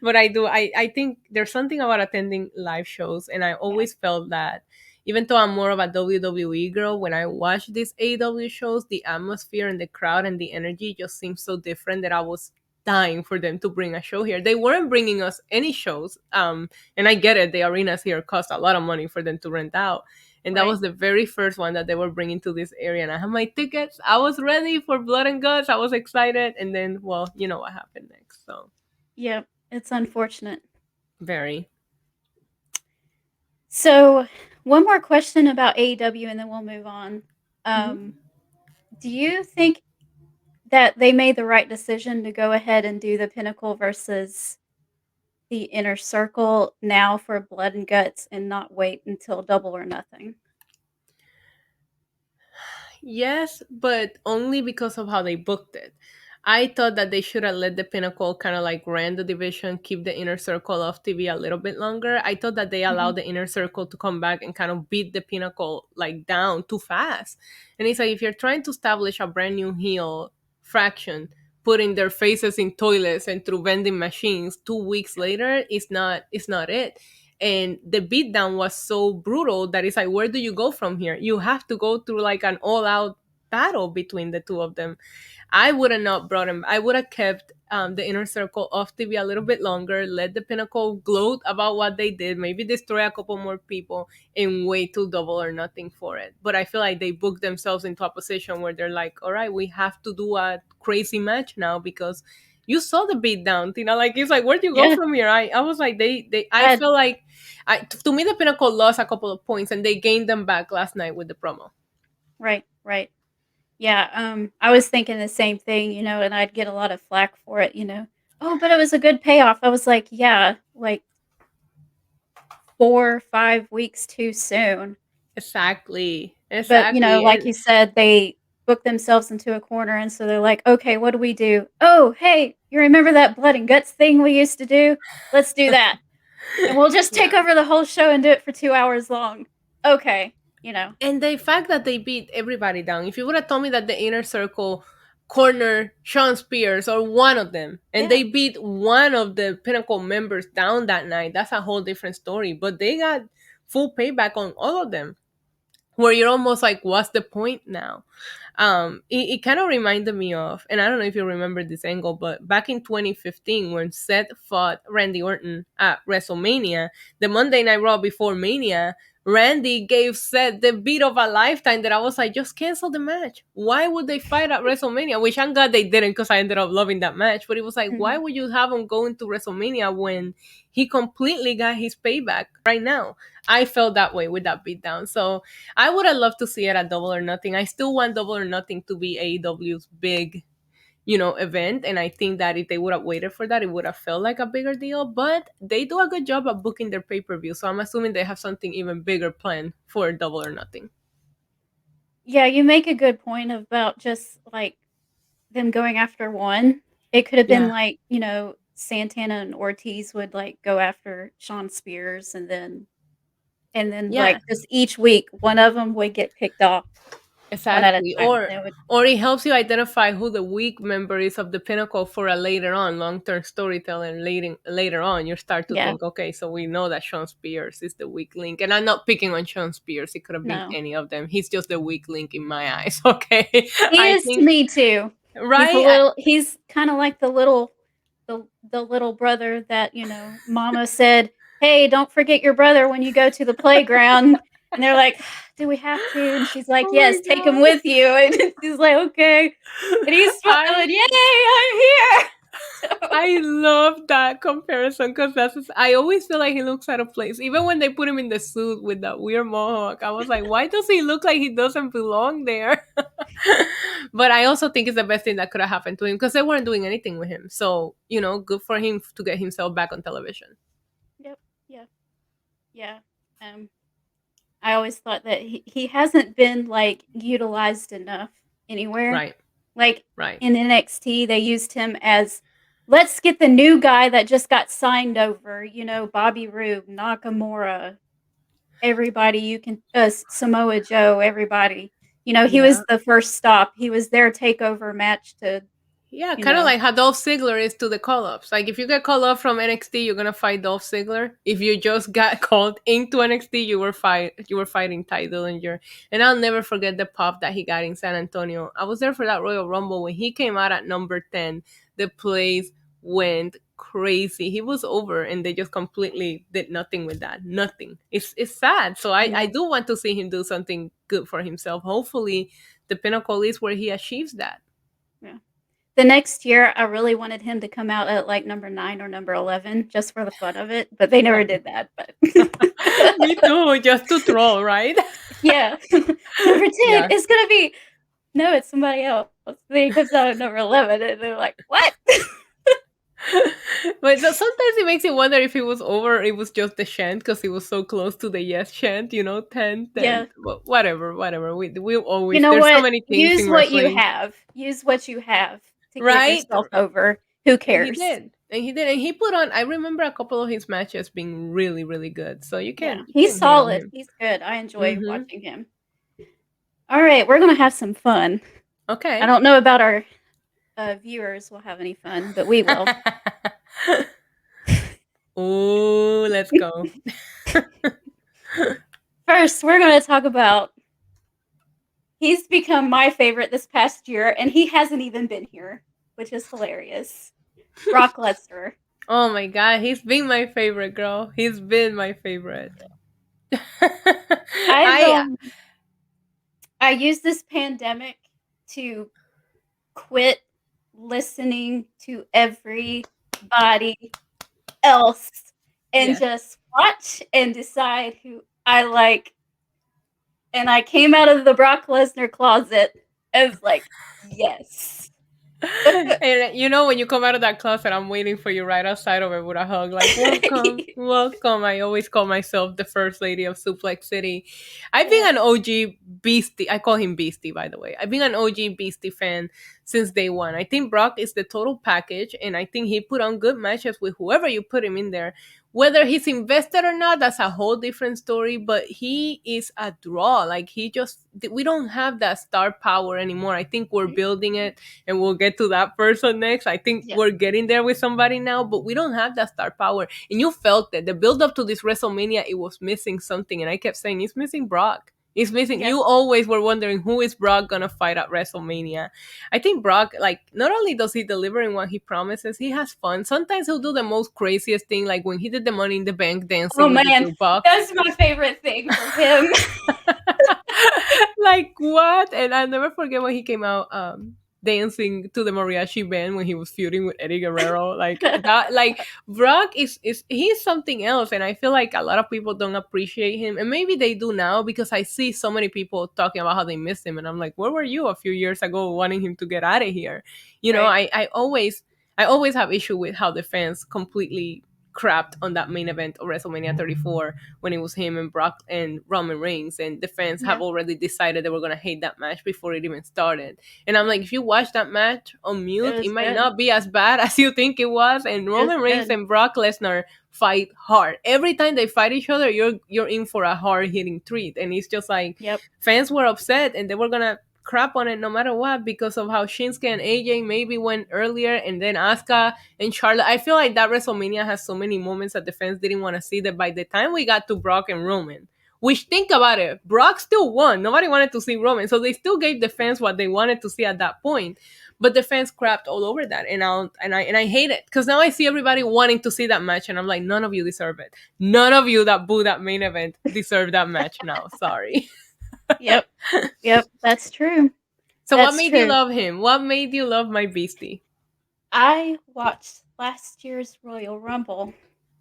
But I do. I think there's something about attending live shows, and I Yeah. always felt that even though I'm more of a WWE girl, when I watch these AEW shows, the atmosphere and the crowd and the energy just seems so different that I was dying for them to bring a show here. They weren't bringing us any shows, and I get it. The arenas here cost a lot of money for them to rent out, and that Right. was the very first one that they were bringing to this area. And I had my tickets. I was ready for blood and guts. I was excited, and then, well, you know what happened next. So Yep. It's unfortunate. very. So, one more question about AEW and then we'll move on. Mhm. Um, do you think that they made the right decision to go ahead and do the Pinnacle versus the Inner Circle now for Blood and Guts and not wait until Double or Nothing? Yes, but only because of how they booked it. I thought that they should have let the Pinnacle kind of like ran the division, keep the Inner Circle off TV a little bit longer. I thought that they allowed Mhm. the Inner Circle to come back and kind of beat the Pinnacle like down too fast. And it's like if you're trying to establish a brand new heel fraction, putting their faces in toilets and through vending machines 2 weeks later, it's not it. And the beatdown was so brutal that it's like, where do you go from here? You have to go through like an all-out battle between the two of them. I would have not brought him. I would have kept the Inner Circle off TV a little bit longer, let the Pinnacle gloat about what they did, maybe destroy a couple more people, and wait till Double or Nothing for it. But I feel like they booked themselves into a position where they're like, all right, we have to do a crazy match now because you saw the beatdown, Tina. Like, it's like, where'd you go Yeah. from here? I was like, I I feel like, to me, the Pinnacle lost a couple of points and they gained them back last night with the promo. Right, right. Yeah, I was thinking the same thing, and I'd get a lot of flack for it. "Oh, but it was a good payoff." I was like, "Yeah, like 4, 5 weeks too soon." Exactly. But, Exactly. like you said, they booked themselves into a corner, and so they're like, "Okay, what do we do? Oh, hey, you remember that blood and guts thing we used to do? Let's do that, and we'll just take Yeah. over the whole show and do it for 2 hours long." Okay, you know? And the fact that they beat everybody down, if you would have told me that the Inner Circle cornered Sean Spears or one of them, and Yeah, they beat one of the Pinnacle members down that night, that's a whole different story. But they got full payback on all of them, where you're almost like, what's the point now? It kind of reminded me of, and I don't know if you remember this angle, but back in 2015 when Seth fought Randy Orton at WrestleMania, the Monday Night Raw before Mania, Randy gave Seth the beat of a lifetime that I was like, just cancel the match. Why would they fight at WrestleMania? Which I'm glad they didn't because I ended up loving that match. But it was like, why mhm. would you have him go into WrestleMania when he completely got his payback right now? I felt that way with that beatdown. So I would have loved to see it at Double or Nothing. I still want Double or Nothing to be AEW's big, event. And I think that if they would have waited for that, it would have felt like a bigger deal. But they do a good job at booking their pay per view. So I'm assuming they have something even bigger planned for Double or Nothing. Yeah, you make a good point about just, like, them going after one. It could have been Yeah. like, Santana and Ortiz would, like, go after Shawn Spears, and then, Yeah. like, just each week, one of them would get picked off one at a Exactly. time. Or They would or it helps you identify who the weak member is of the pinnacle for a later on long-term storytelling. Later on you start to yeah, think, okay, so we know that Sean Spears is the weak link. And I'm not picking on Sean Spears. It could have been no. any of them. He's just the weak link in my eyes. Okay. He I is to think me too. right. He's kinda like the little the little brother that, mama said, "Hey, don't forget your brother when you go to the playground." And they're like, "Do we have to?" And she's like, Oh my "Yes, take him god. with you." And she's like, "Okay." And he's smiling, I "Yay, I'm here." So, I love that comparison because I always feel like he looks out of place. Even when they put him in the suit with that weird mohawk, I was like, why does he look like he doesn't belong there? But I also think it's the best thing that could have happened to him because they weren't doing anything with him. So, good for him to get himself back on television. yep, yeah, yeah. Um, I always thought that he hasn't been like utilized enough anywhere. Right, Like right. in NXT, they used him as, let's get the new guy that just got signed over. Bobby Roode, Nakamura, everybody you can, Samoa Joe, everybody. He Yeah. was the first stop. He was their takeover match to, Yeah, you kind of know, like how Dolph Ziggler is to the call-ups. Like if you get called up from NXT, you're gonna fight Dolph Ziggler. If you just got called into NXT, you were fighting Ty Dillinger. And I'll never forget the pop that he got in San Antonio. I was there for that Royal Rumble when he came out at number 10. The place went crazy. He was over and they just completely did nothing with that. Nothing. It's sad. So I yeah, do want to see him do something good for himself. Hopefully the pinnacle is where he achieves that. yeah. The next year, I really wanted him to come out at like number 9 or number 11 just for the fun of it, but they never did that. But Me too, just to troll, right? yeah, number 10 Yeah. is going to be, no, it's somebody else. Then he comes out at number 11 and they're like, what? But sometimes it makes you wonder if it was over, it was just the chant because it was so close to the yes chant, 10, Yeah. 10. But whatever. We You always, know there's so what? many kings Use in what you wrestling, have. Use what you have to get right? yourself over. Who And he cares? did. And he did. And he put on, I remember a couple of his matches being really, really good. So you Yeah, can't, you he's can't hate on solid. him. He's good. I enjoy Mm-hmm. watching him. All right, we're going to have some fun. I Okay. don't know about our viewers will have any fun, but we will. Oh, let's go. First, we're going to talk about, he's become my favorite this past year, and he hasn't even been here, which is hilarious. Brock Lesnar. Oh my god, he's been my favorite, girl. He's been my favorite. I've I I used this pandemic to quit listening to everybody else and Yeah. just watch and decide who I like. And I came out of the Brock Lesnar closet and was like, yes. And when you come out of that closet, I'm waiting for you right outside of it with a hug, like welcome, welcome. I always call myself the first lady of Suplex City. I've been Yeah, an OG Beastie. I call him Beastie, by the way. I've been an OG Beastie fan since day one. I think Brock is the total package, and I think he put on good matches with whoever you put him in there. Whether he's invested or not, that's a whole different story. But he is a draw. Like we don't have that star power anymore. I think we're building it, and we'll get to that person next. I think yeah, we're getting there with somebody now, but we don't have that star power. And you felt that the build up to this WrestleMania, it was missing something. And I kept saying, it's missing Brock. It's missing. yeah. You always were wondering who is Brock gonna fight at WrestleMania. I think Brock, like, not only does he deliver in what he promises, he has fun. Sometimes he'll do the most craziest thing, like when he did the Money in the Bank Oh dancing with the man, two bucks. that's my favorite thing from him. Like what? And I'll never forget when he came out dancing to the mariachi band when he was feuding with Eddie Guerrero. Like that, like Brock is he's something else, and I feel like a lot of people don't appreciate him, and maybe they do now because I see so many people talking about how they miss him, and I'm like, where were you a few years ago wanting him to get out of here? Right. I always have issue with how the fans completely crapped on that main event of WrestleMania 34 when it was him and Brock and Roman Reigns, and the fans have Yeah, already decided they were gonna hate that match before it even started. And I'm like, if you watch that match on it mute, it was might good. not be as bad as you think it was. And It was Roman Reigns good. and Brock Lesnar fight hard. Every time they fight each other, you're in for a hard hitting treat. And it's just like Yep. fans were upset and they were gonna crap on it no matter what because of how Shinsuke and AJ maybe went earlier, and then Asuka and Charlotte. I feel like that WrestleMania has so many moments that the fans didn't want to see that by the time we got to Brock and Roman, Which, think about it, Brock still won. Nobody wanted to see Roman, so they still gave the fans what they wanted to see at that point. But the fans crapped all over that, and I hate it because now I see everybody wanting to see that match, and I'm like, none of you deserve it. None of you that boo that main event deserve that match now. Sorry. Yep. Yep. That's true. So, what That's made you true. love him? What made you love my beastie? I watched last year's Royal Rumble,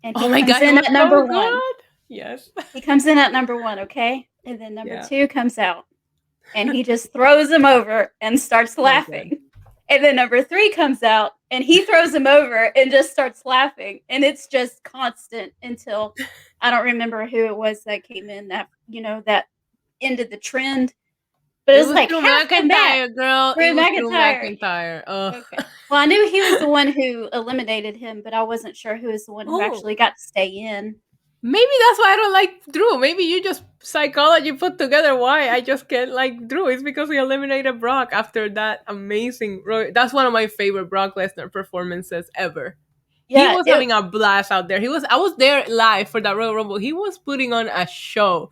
and Oh he my comes god, it in was at so number one. good. Yes. He comes in at number one, okay? And then number Yeah. two comes out, and he just throws him over and starts laughing. And then number three comes out, and he throws him over and just starts laughing. And it's just constant until I don't remember who it was that came in that, that ended the trend. But it It was was like Drew half the match. McIntyre, girl. Drew It was Drew McIntyre. McIntyre. Okay. Well, I knew he was the one who eliminated him, but I wasn't sure who was the one who Oh. actually got to stay in. Maybe that's why I don't like Drew. Maybe you just psychology put together why I just can't like Drew. It's because he eliminated Brock after that amazing. That's one of my favorite Brock Lesnar performances ever. He Yeah, was having a blast out there. I was there live for that Royal Rumble. He was putting on a show.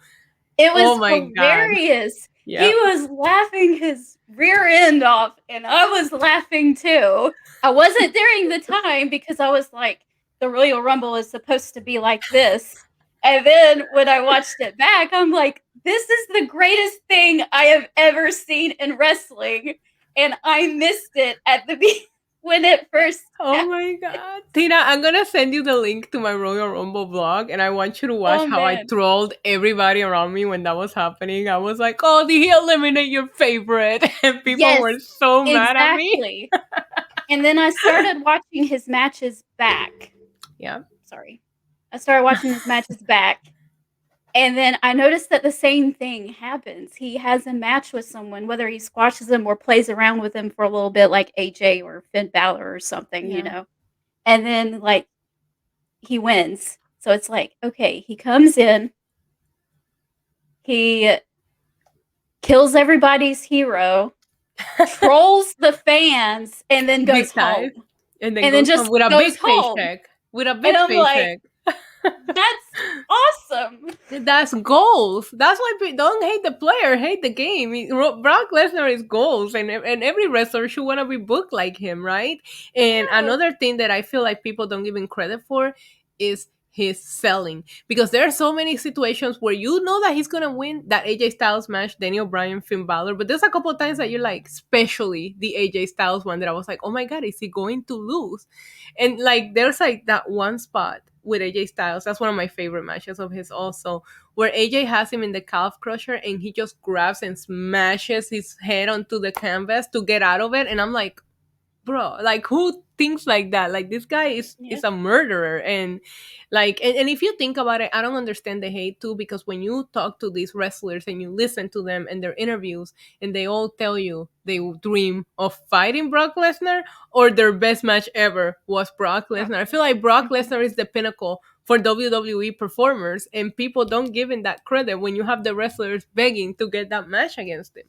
it Oh was my god. hilarious. Yeah. He was laughing his rear end off, and I was laughing too. I wasn't during the time because I was like, the Royal Rumble is supposed to be like this. And then when I watched it back, I'm like, this is the greatest thing I have ever seen in wrestling. And I missed it at the when it first Oh my god. Tina, I'm gonna send you the link to my Royal Rumble vlog, and I want you to watch Oh, how I man. trolled everybody around me when that was happening. I was like, oh, did he eliminate your favorite? And people Yes, were so mad at me. exactly. And then I started watching his matches back. Yeah. Sorry. I started watching his matches back. And then I noticed that the same thing happens. He has a match with someone, whether he squashes them or plays around with them for a little bit, like AJ or Finn Balor or something, Yeah. And then, like, he wins. So it's like, okay, he comes in, he kills everybody's hero, trolls the fans, and then goes Big time. home. And And then then goes home just with a goes big home. paycheck. With a And big I'm like, paycheck. that's awesome. That's goals. That's why people don't hate the player, hate the game. Brock Lesnar is goals, and every wrestler should want to be booked like him, right? And Yeah. another thing that I feel like people don't give him credit for is his selling, because there are so many situations where you know that he's gonna win that AJ Styles match, Daniel Bryan, Finn Balor, but there's a couple of times that you're like, especially the AJ Styles one, that I was like, oh my god, is he going to lose? And like, there's like that one spot with AJ Styles. That's one of my favorite matches of his also, where AJ has him in the calf crusher and he just grabs and smashes his head onto the canvas to get out of it. And I'm like, bro, like, who thinks like that? Like, this guy is a murderer. And like, and if you think about it, I don't understand the hate too, because when you talk to these wrestlers and you listen to them and their interviews, and they all tell you they dream of fighting Brock Lesnar, or their best match ever was Brock Lesnar. I feel like Brock Lesnar is the pinnacle for WWE performers, and people don't give him that credit when you have the wrestlers begging to get that match against him.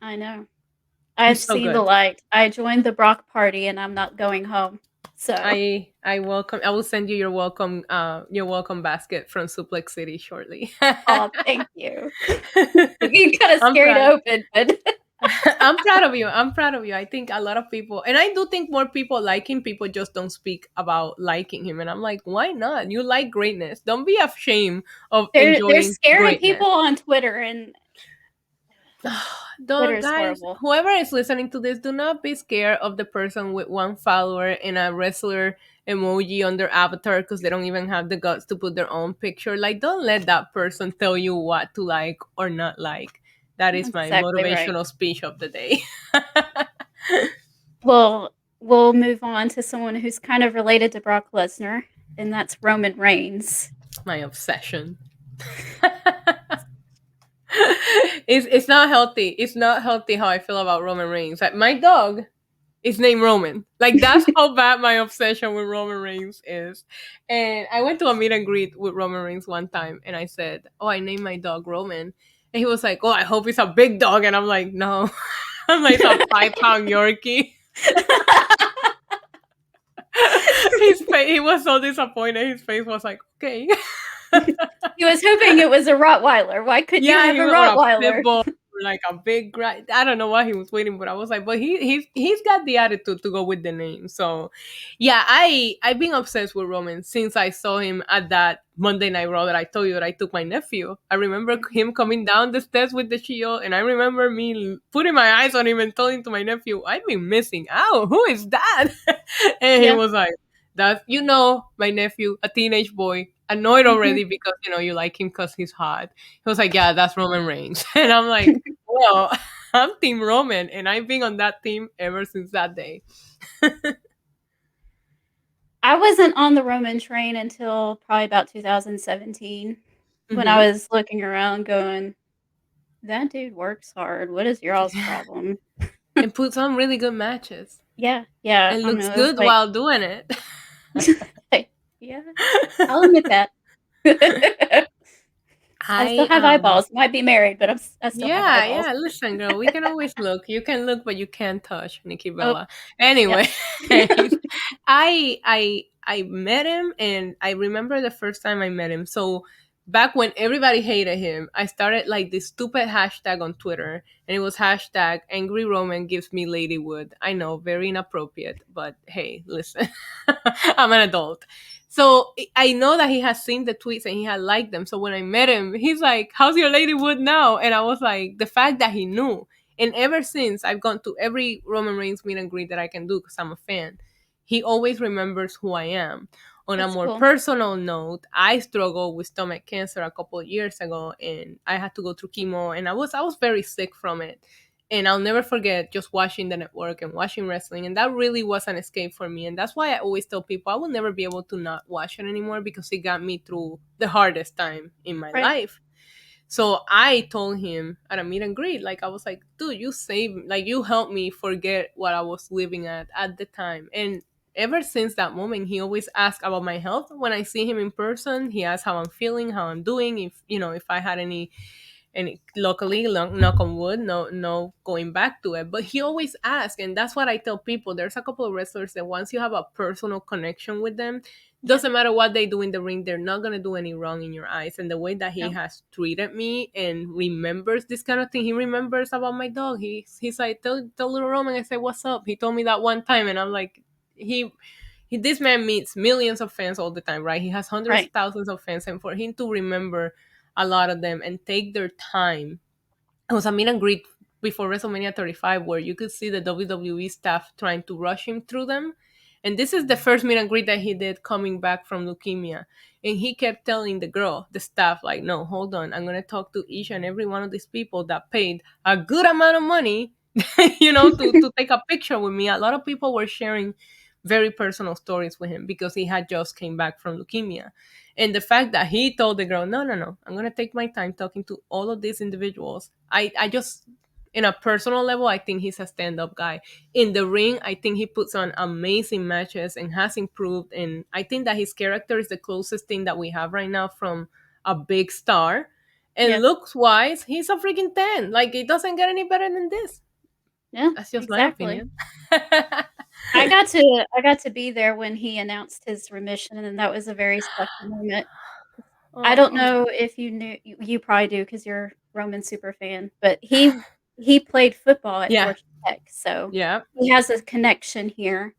I know. I've He's so seen the good. light. I joined the Brock party and I'm not going home. So I welcome. I will send you your welcome basket from Suplex City shortly. oh, thank you. You kind of I'm scared proud. open, but I'm proud of you. I'm proud of you. I think a lot of people, and I do think more people like him. People just don't speak about liking him, and I'm like, why not? You like greatness. Don't be ashamed of they're enjoying scared of greatness. people on Twitter, and Don't, Twitter's guys, horrible. whoever is listening to this, do not be scared of the person with one follower and a wrestler emoji on their avatar because they don't even have the guts to put their own picture. Like, don't let that person tell you what to like or not like. That is That's my exactly right. motivational speech of the day. Well, we'll move on to someone who's kind of related to Brock Lesnar, and that's Roman Reigns. My obsession. It's not healthy. It's not healthy how I feel about Roman Reigns. Like, my dog is named Roman. Like, that's how bad my obsession with Roman Reigns is. And I went to a meet and greet with Roman Reigns one time, and I said, "Oh, I named my dog Roman." And he was like, "Oh, I hope it's a big dog." And I'm like, "No." I'm like, "It's a 5-pound Yorkie." He was so disappointed. His face was like, "Okay." He was hoping it was a Rottweiler. Why couldn't you Yeah, have he a went or a pit Rottweiler? bull or like a big I don't know what he was waiting, but I was like, but he's got the attitude to go with the name. So yeah, I've been obsessed with Roman since I saw him at that Monday Night Raw that I told you that I took my nephew. I remember Mhm. him coming down the stairs with the shield, and I remember me putting my eyes on him and telling to my nephew, I've been missing out. Who is that? And he Yeah. was like, that's, my nephew, a teenage boy, annoyed Mhm. already because you like him because he's hot. He was like, yeah, that's Roman Reigns. And I'm like, well, I'm Team Roman, and I've been on that team ever since that day. I wasn't on the Roman train until probably about 2017 when I Hmm. was looking around going, "That dude works hard. What is y'all's Yeah. problem?" And puts on really good matches Yeah, yeah, and I don't looks know, it was good like while doing it. like, yeah, I'll admit that. I still I have eyeballs. Might be married, but I still have Yeah, eyeballs. yeah. Listen, girl, we can always look. You can look, but you can't touch, Nikki Oh, Bella. yep. Anyway, I met him, and I remember the first time I met him. So back when everybody hated him, I started like this stupid hashtag on Twitter, and it was hashtag Angry Roman gives me Ladywood. I know, very inappropriate, but hey, listen, I'm an adult. So I know that he has seen the tweets and he had liked them. So when I met him, he's like, "How's your Ladywood now?" And I was like, the fact that he knew. And ever since, I've gone to every Roman Reigns meet and greet that I can do because I'm a fan. He always remembers who I am. On a That's more cool. personal note, I struggled with stomach cancer a couple of years ago, and I had to go through chemo, and I was very sick from it. And I'll never forget just watching the network and watching wrestling, and that really was an escape for me. And that's why I always tell people I will never be able to not watch it anymore because it got me through the hardest time in my Right. life. So I told him at a meet and greet, like I was like, dude, you saved, like you helped me forget what I was living at the time. And ever since that moment, he always asks about my health. When I see him in person, he asks how I'm feeling, how I'm doing, if I had any, and luckily, knock on wood, no going back to it, but he always asks. And that's what I tell people. There's a couple of wrestlers that once you have a personal connection with them, Yeah. doesn't matter what they do in the ring, they're not going to do any wrong in your eyes. And the way that he No. has treated me and remembers this kind of thing, he remembers about my dog. He's like, tell little Roman I say what's up. He told me that one time, and I'm like, this man meets millions of fans all the time, right? He has hundreds of Right. thousands of fans, and for him to remember a lot of them and take their time. It was a meet and greet before WrestleMania 35 where you could see the WWE staff trying to rush him through them. And this is the first meet and greet that he did coming back from leukemia. And he kept telling the girl, the staff, like, no, hold on. I'm going to talk to each and every one of these people that paid a good amount of money, to take a picture with me. A lot of people were sharing very personal stories with him because he had just came back from leukemia. And the fact that he told the girl, no, no, no, I'm going to take my time talking to all of these individuals. I just, in a personal level, I think he's a stand up guy. In the ring, I think he puts on amazing matches and has improved. And I think that his character is the closest thing that we have right now from a big star. And Yeah. looks wise, he's a freaking 10. Like, it doesn't get any better than this. Yeah, That's just my exactly. opinion. I got to be there when he announced his remission, and that was a very special moment. I don't Oh, know if you knew you probably do because 'cause you're a Roman super fan, but he played football at yeah, Georgia Tech, so yeah. he has a connection here,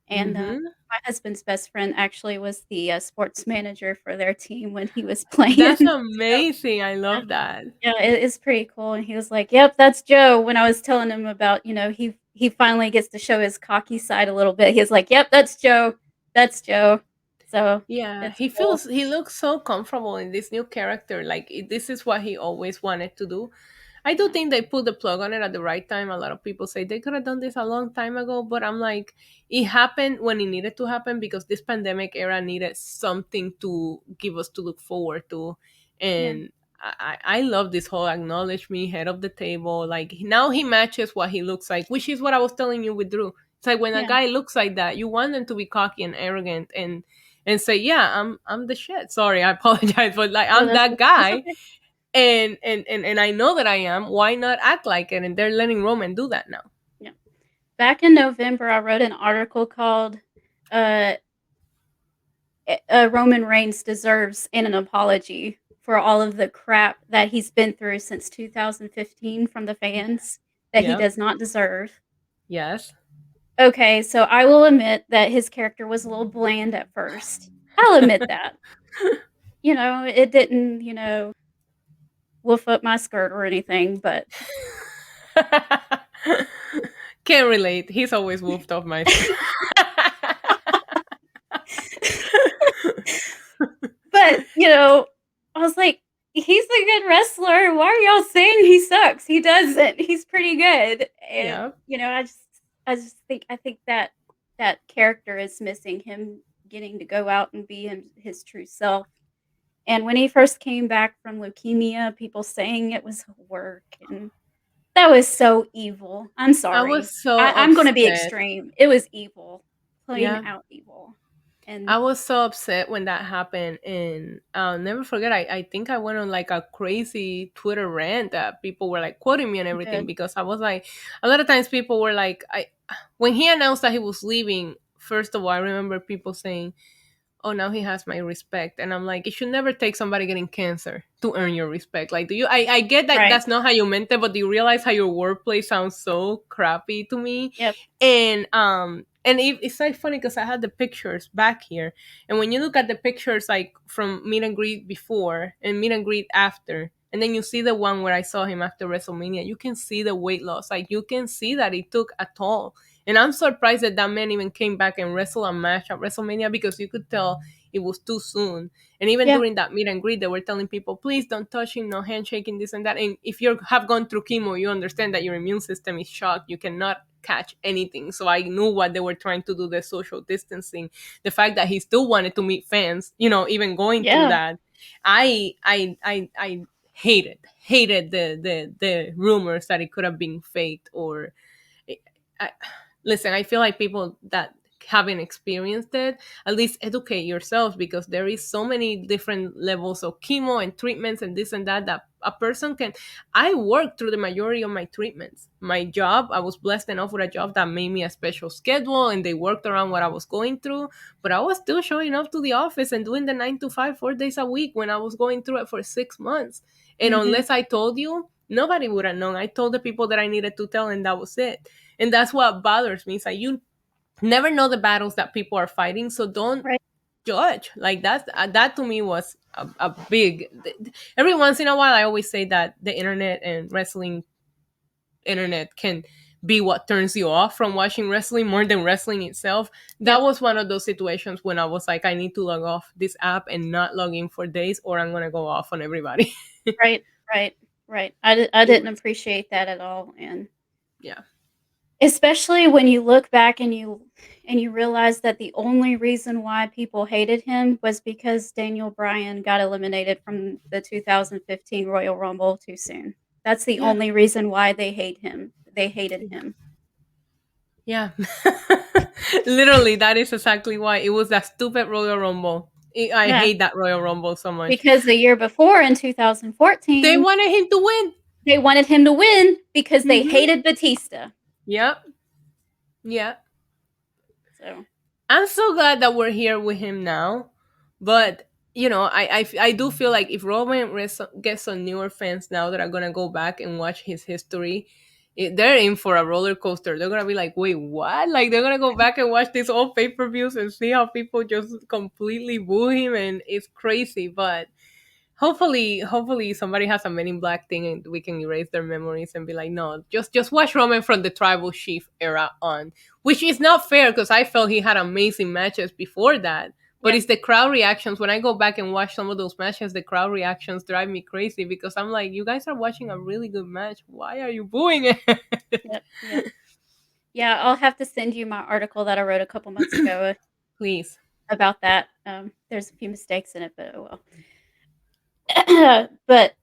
and, Hmm. my husband's best friend actually was the, sports manager for their team when he was playing, That's so amazing. I yeah. love that. Yeah, it is pretty cool, and he was like, "Yep, that's Joe." When I was telling him about, he finally gets to show his cocky side a little bit, he was like, "Yep, that's Joe. That's Joe." So, Yeah, it's cool. he looks so comfortable in this new character. Like this is what he always wanted to do. I do Yeah, think they put the plug on it at the right time. A lot of people say they could have done this a long time ago, but I'm like, it happened when it needed to happen because this pandemic era needed something to give us to look forward to. yeah, And I love this whole acknowledge me, head of the table. Like now he matches what he looks like, which is what I was telling you with Drew. It's like when a yeah. guy looks like that, you want them to be cocky and arrogant and say, yeah, I'm the shit. Sorry, I apologize, but like No, I'm that that's guy okay. and I know that I am. Why not act like it? And they're letting Roman do that now. Yeah. Back in November, I wrote an article called, uh Roman Reigns deserves an apology for all of the crap that he's been through since 2015 from the fans that he Yep. does not deserve. Yes. Okay, so I will admit that his character was a little bland at first. I'll admit that. It didn't, woof up my skirt or anything, but Can't relate. He's always wolfed off my skirt. but, I was like, he's a good wrestler. Why are y'all saying he sucks? He doesn't. He's pretty good. And, Yeah. I think that character is missing, him getting to go out and be his true self. And when he first came back from leukemia, people saying it was work, and that was so evil. I'm I sorry. was so I'm gonna be upset. extreme. It was evil. Plain Yeah. out evil. I And was so upset when that happened, and I'll never forget. I think I went on like a crazy Twitter rant that people were like quoting me and everything, good. because I was like, a lot of times people were like, I when he announced that he was leaving. First of all, I remember people saying, "Oh, now he has my respect," and I'm like, it should never take somebody getting cancer to earn your respect. Like, do you? I get that Right. that's not how you meant it, but do you realize how your wordplay sounds so crappy to me? Yep. And it's like funny because I had the pictures back here, and when you look at the pictures like from meet and greet before and meet and greet after, and then you see the one where I saw him after WrestleMania, you can see the weight loss. Like, you can see that it took a toll. And I'm surprised that that man even came back and wrestled a match at WrestleMania, because you could tell it was too soon. And even Yeah. during that meet and greet, they were telling people, please don't touch him, no handshaking, this and that. And if you have gone through chemo, you understand that your immune system is shocked. You cannot catch anything. So I knew what they were trying to do, the social distancing. The fact that he still wanted to meet fans, even going through Yeah. that. I hated the rumors that it could have been faked, or I, listen, I feel like people that haven't experienced it, at least educate yourselves, because there is so many different levels of chemo and treatments and this and that a person can. I worked through the majority of my treatments. My job, I was blessed enough with a job that made me a special schedule, and they worked around what I was going through, but I was still showing up to the office and doing the 9 to 5 4 days a week when I was going through it for 6 months. And Mhm. unless I told you, nobody would have known. I told the people that I needed to tell, and that was it. And that's what bothers me. It's like, you never know the battles that people are fighting, so don't Right. judge. Like, that to me was a big. Every once in a while, I always say that the internet and wrestling internet can be what turns you off from watching wrestling more than wrestling itself. That Yep. was one of those situations when I was like, I need to log off this app and not log in for days, or I'm gonna go off on everybody. Right. Right. Right. I It didn't was, appreciate that at all, and yeah. especially when you look back and you realize that the only reason why people hated him was because Daniel Bryan got eliminated from the 2015 Royal Rumble too soon. That's the Yeah. only reason why they hate him. They hated him. Yeah. Literally, that is exactly why. It was that stupid Royal Rumble. I Yeah, hate that Royal Rumble so much. because the year before in They 2014, wanted him to win. they wanted him to win because they Hmm. hated Batista. Yep. Yeah. So, I'm so glad that we're here with him now. But, I do feel like if gets some newer fans now that are going to go back and watch his history, they're in for a roller coaster. They're going to be like, wait, what? Like, they're going to go back and watch these old pay per views and see how people just completely boo him. And it's crazy. But hopefully somebody has a Men in Black thing and we can erase their memories and be like, no, just watch Roman from the tribal chief era on, which is not fair because I felt he had amazing matches before that. But yeah, it's the crowd reactions. When I go back and watch some of those matches, the crowd reactions drive me crazy because I'm like, you guys are watching a really good match. Why are you booing it? yep, yep. Yeah, I'll have to send you my article that I wrote a couple months ago Please. about that. There's a few mistakes in it, but oh well. But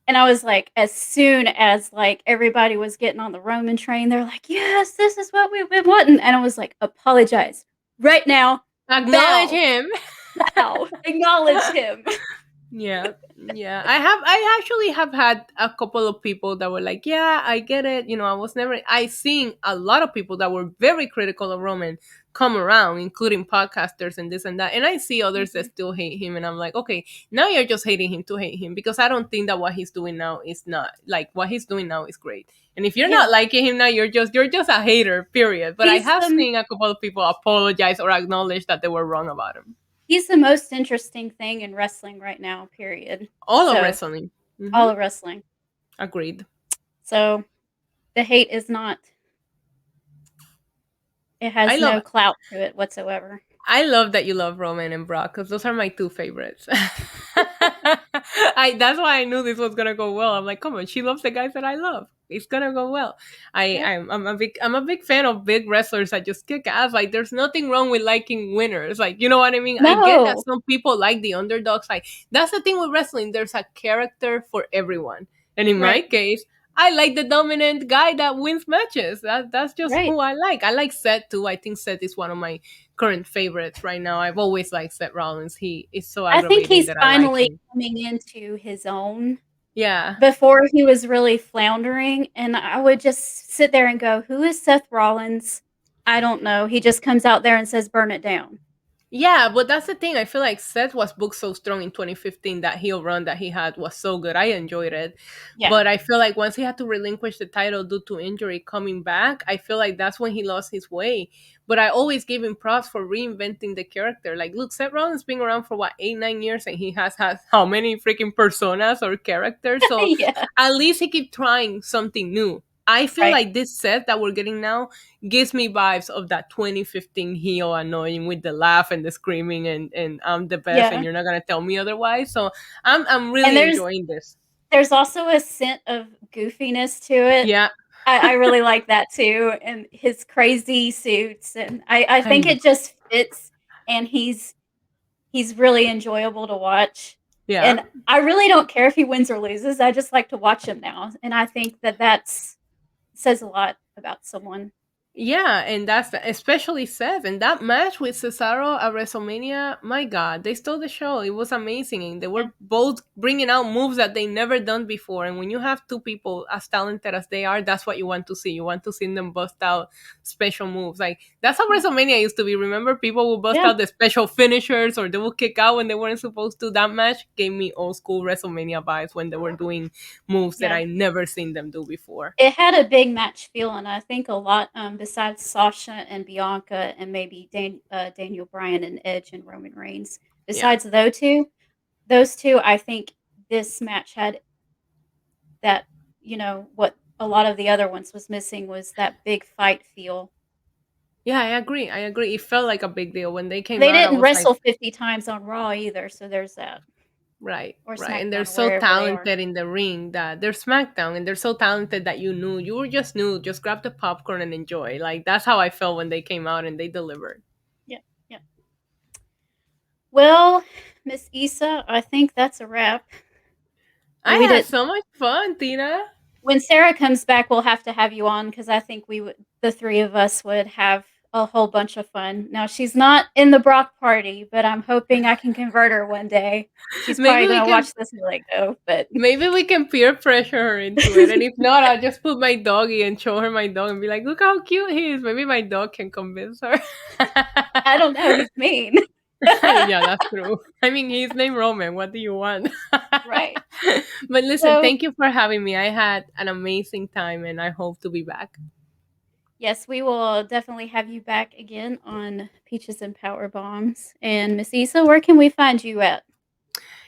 and I was like, as soon as like everybody was getting on the Roman train, they're like, "Yes, this is what we've been wanting," and I was like, "Apologize right now, Acknowledge bow, him. bow, acknowledge him." Yeah, yeah. I actually have had a couple of people that were like, "Yeah, I get it." I was never. I seen a lot of people that were very critical of Roman come around, including podcasters and this and that. And I see others that Mhm. still hate him, and I'm like, okay, now you're just hating him to hate him because I don't think that what he's doing now is not like what he's doing now is great. And if you're not Yeah, liking him now, you're just a hater. Period. But I he's have the seen a couple of people apologize or acknowledge that they were wrong about him. he's the most interesting thing in wrestling right now, period. All of So, wrestling. all of wrestling. Agreed. So, the hate is not it I has love no clout to it whatsoever. I love that you love Roman and Brock because those are my two favorites. That's why I knew this was gonna go well. I'm like, come on, she loves the guys that I love. It's gonna go well. Yep. I'm a big fan of big wrestlers that just kick ass. Like, there's nothing wrong with liking winners. Like, you know what I mean? I get that No. some people like the underdogs. Like, that's the thing with wrestling. There's a character for everyone. And in my Right. case, I like the dominant guy that wins matches. That's just Right. who I like. I like Seth too. I think Seth is one of my current favorites right now. I've always liked Seth Rollins. He is so I think aggravating he's that I like finally him. coming into his own. Yeah. Before he was really floundering, and I would just sit there and go, "Who is Seth Rollins? I don't know." He just comes out there and says, "Burn it down." Yeah, but that's the thing. I feel like Seth was booked so strong in 2015. That heel run that he had was so good. I enjoyed it. Yeah. But I feel like once he had to relinquish the title due to injury coming back, I feel like that's when he lost his way. But I always give him props for reinventing the character. Like, look, Seth Rollins been around for what, 8, 9 years, and he has had how many freaking personas or characters? So Yeah. at least he keep trying something new. I feel Right. like this Seth that we're getting now gives me vibes of that 2015 heel annoying with the laugh and the screaming and I'm the best and Yeah. you're not gonna tell me otherwise. So I'm And really enjoying this. there's also a scent of goofiness to it. Yeah, I really like that too, and his crazy suits, and I I think know. it just fits, and he's really enjoyable to watch, Yeah. and I really don't care if he wins or loses, I just like to watch him now, and I think that that's says a lot about someone. Yeah, and especially Seth and that match with Cesaro at WrestleMania. My God, they stole the show. It was amazing, and they Yeah, were both bringing out moves that they never done before. And when you have two people as talented as they are, that's what you want to see. You want to see them bust out special moves. Like, that's how yeah, WrestleMania used to be. Remember, people would bust yeah, out the special finishers, or they would kick out when they weren't supposed to. That match gave me old school WrestleMania vibes when they were doing moves that yeah. I never seen them do before. It had a big match feel, and I think a lot, besides Sasha and Bianca and maybe Daniel Bryan and Edge and Roman Reigns, Yeah. besides those 2, I think this match had that, what a lot of the other ones was missing was that big fight feel. Yeah, I agree. I agree. It felt like a big deal when they came They out. I didn't was like, wrestle 50 times on Raw either, so there's that. right, Or right. And they're SmackDown, so wherever they are. talented in the ring that they're SmackDown and they're so talented that you were just new, just grab the popcorn and enjoy. Like, that's how I felt when they came out and they delivered. Yeah, yeah. Well, Miss Issa, I think that's a wrap. I We had did so much fun, Tina. When Sarah comes back, we'll have to have you on because I think the 3 of us would have a whole bunch of fun. Now, she's not in the Brock party, but I'm hoping I can convert her one day. She's Maybe probably we gonna can watch this and be like, "Oh," but maybe we can peer pressure her into it. And if not, I'll just put my doggy and show her my dog and be like, look how cute he is. Maybe my dog can convince her. I don't know, he's mean. Yeah, that's true. I mean, he's named Roman. What do you want? Right. But listen, So, thank you for having me. I had an amazing time and I hope to be back. yes, we will definitely have you back again on Peaches and Power Bombs. And Miss Issa, where can we find you at?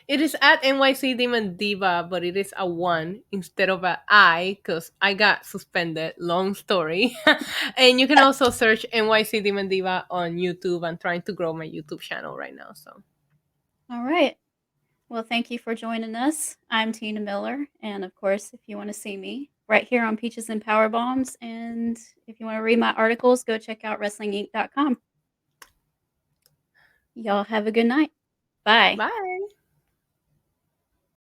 It is at NYC Demon Diva, but it is a one instead of a I because I got suspended. Long story. And you can also search NYC Demon Diva on YouTube. I'm trying to grow my YouTube channel right now. So All right. Well, thank you for joining us. I'm Tina Miller, and of course, if you want to see me, right here on Peaches and Power Bombs, and if you want to read my articles, go check out wrestlinginc.com. Y'all have a good night. Bye. bye.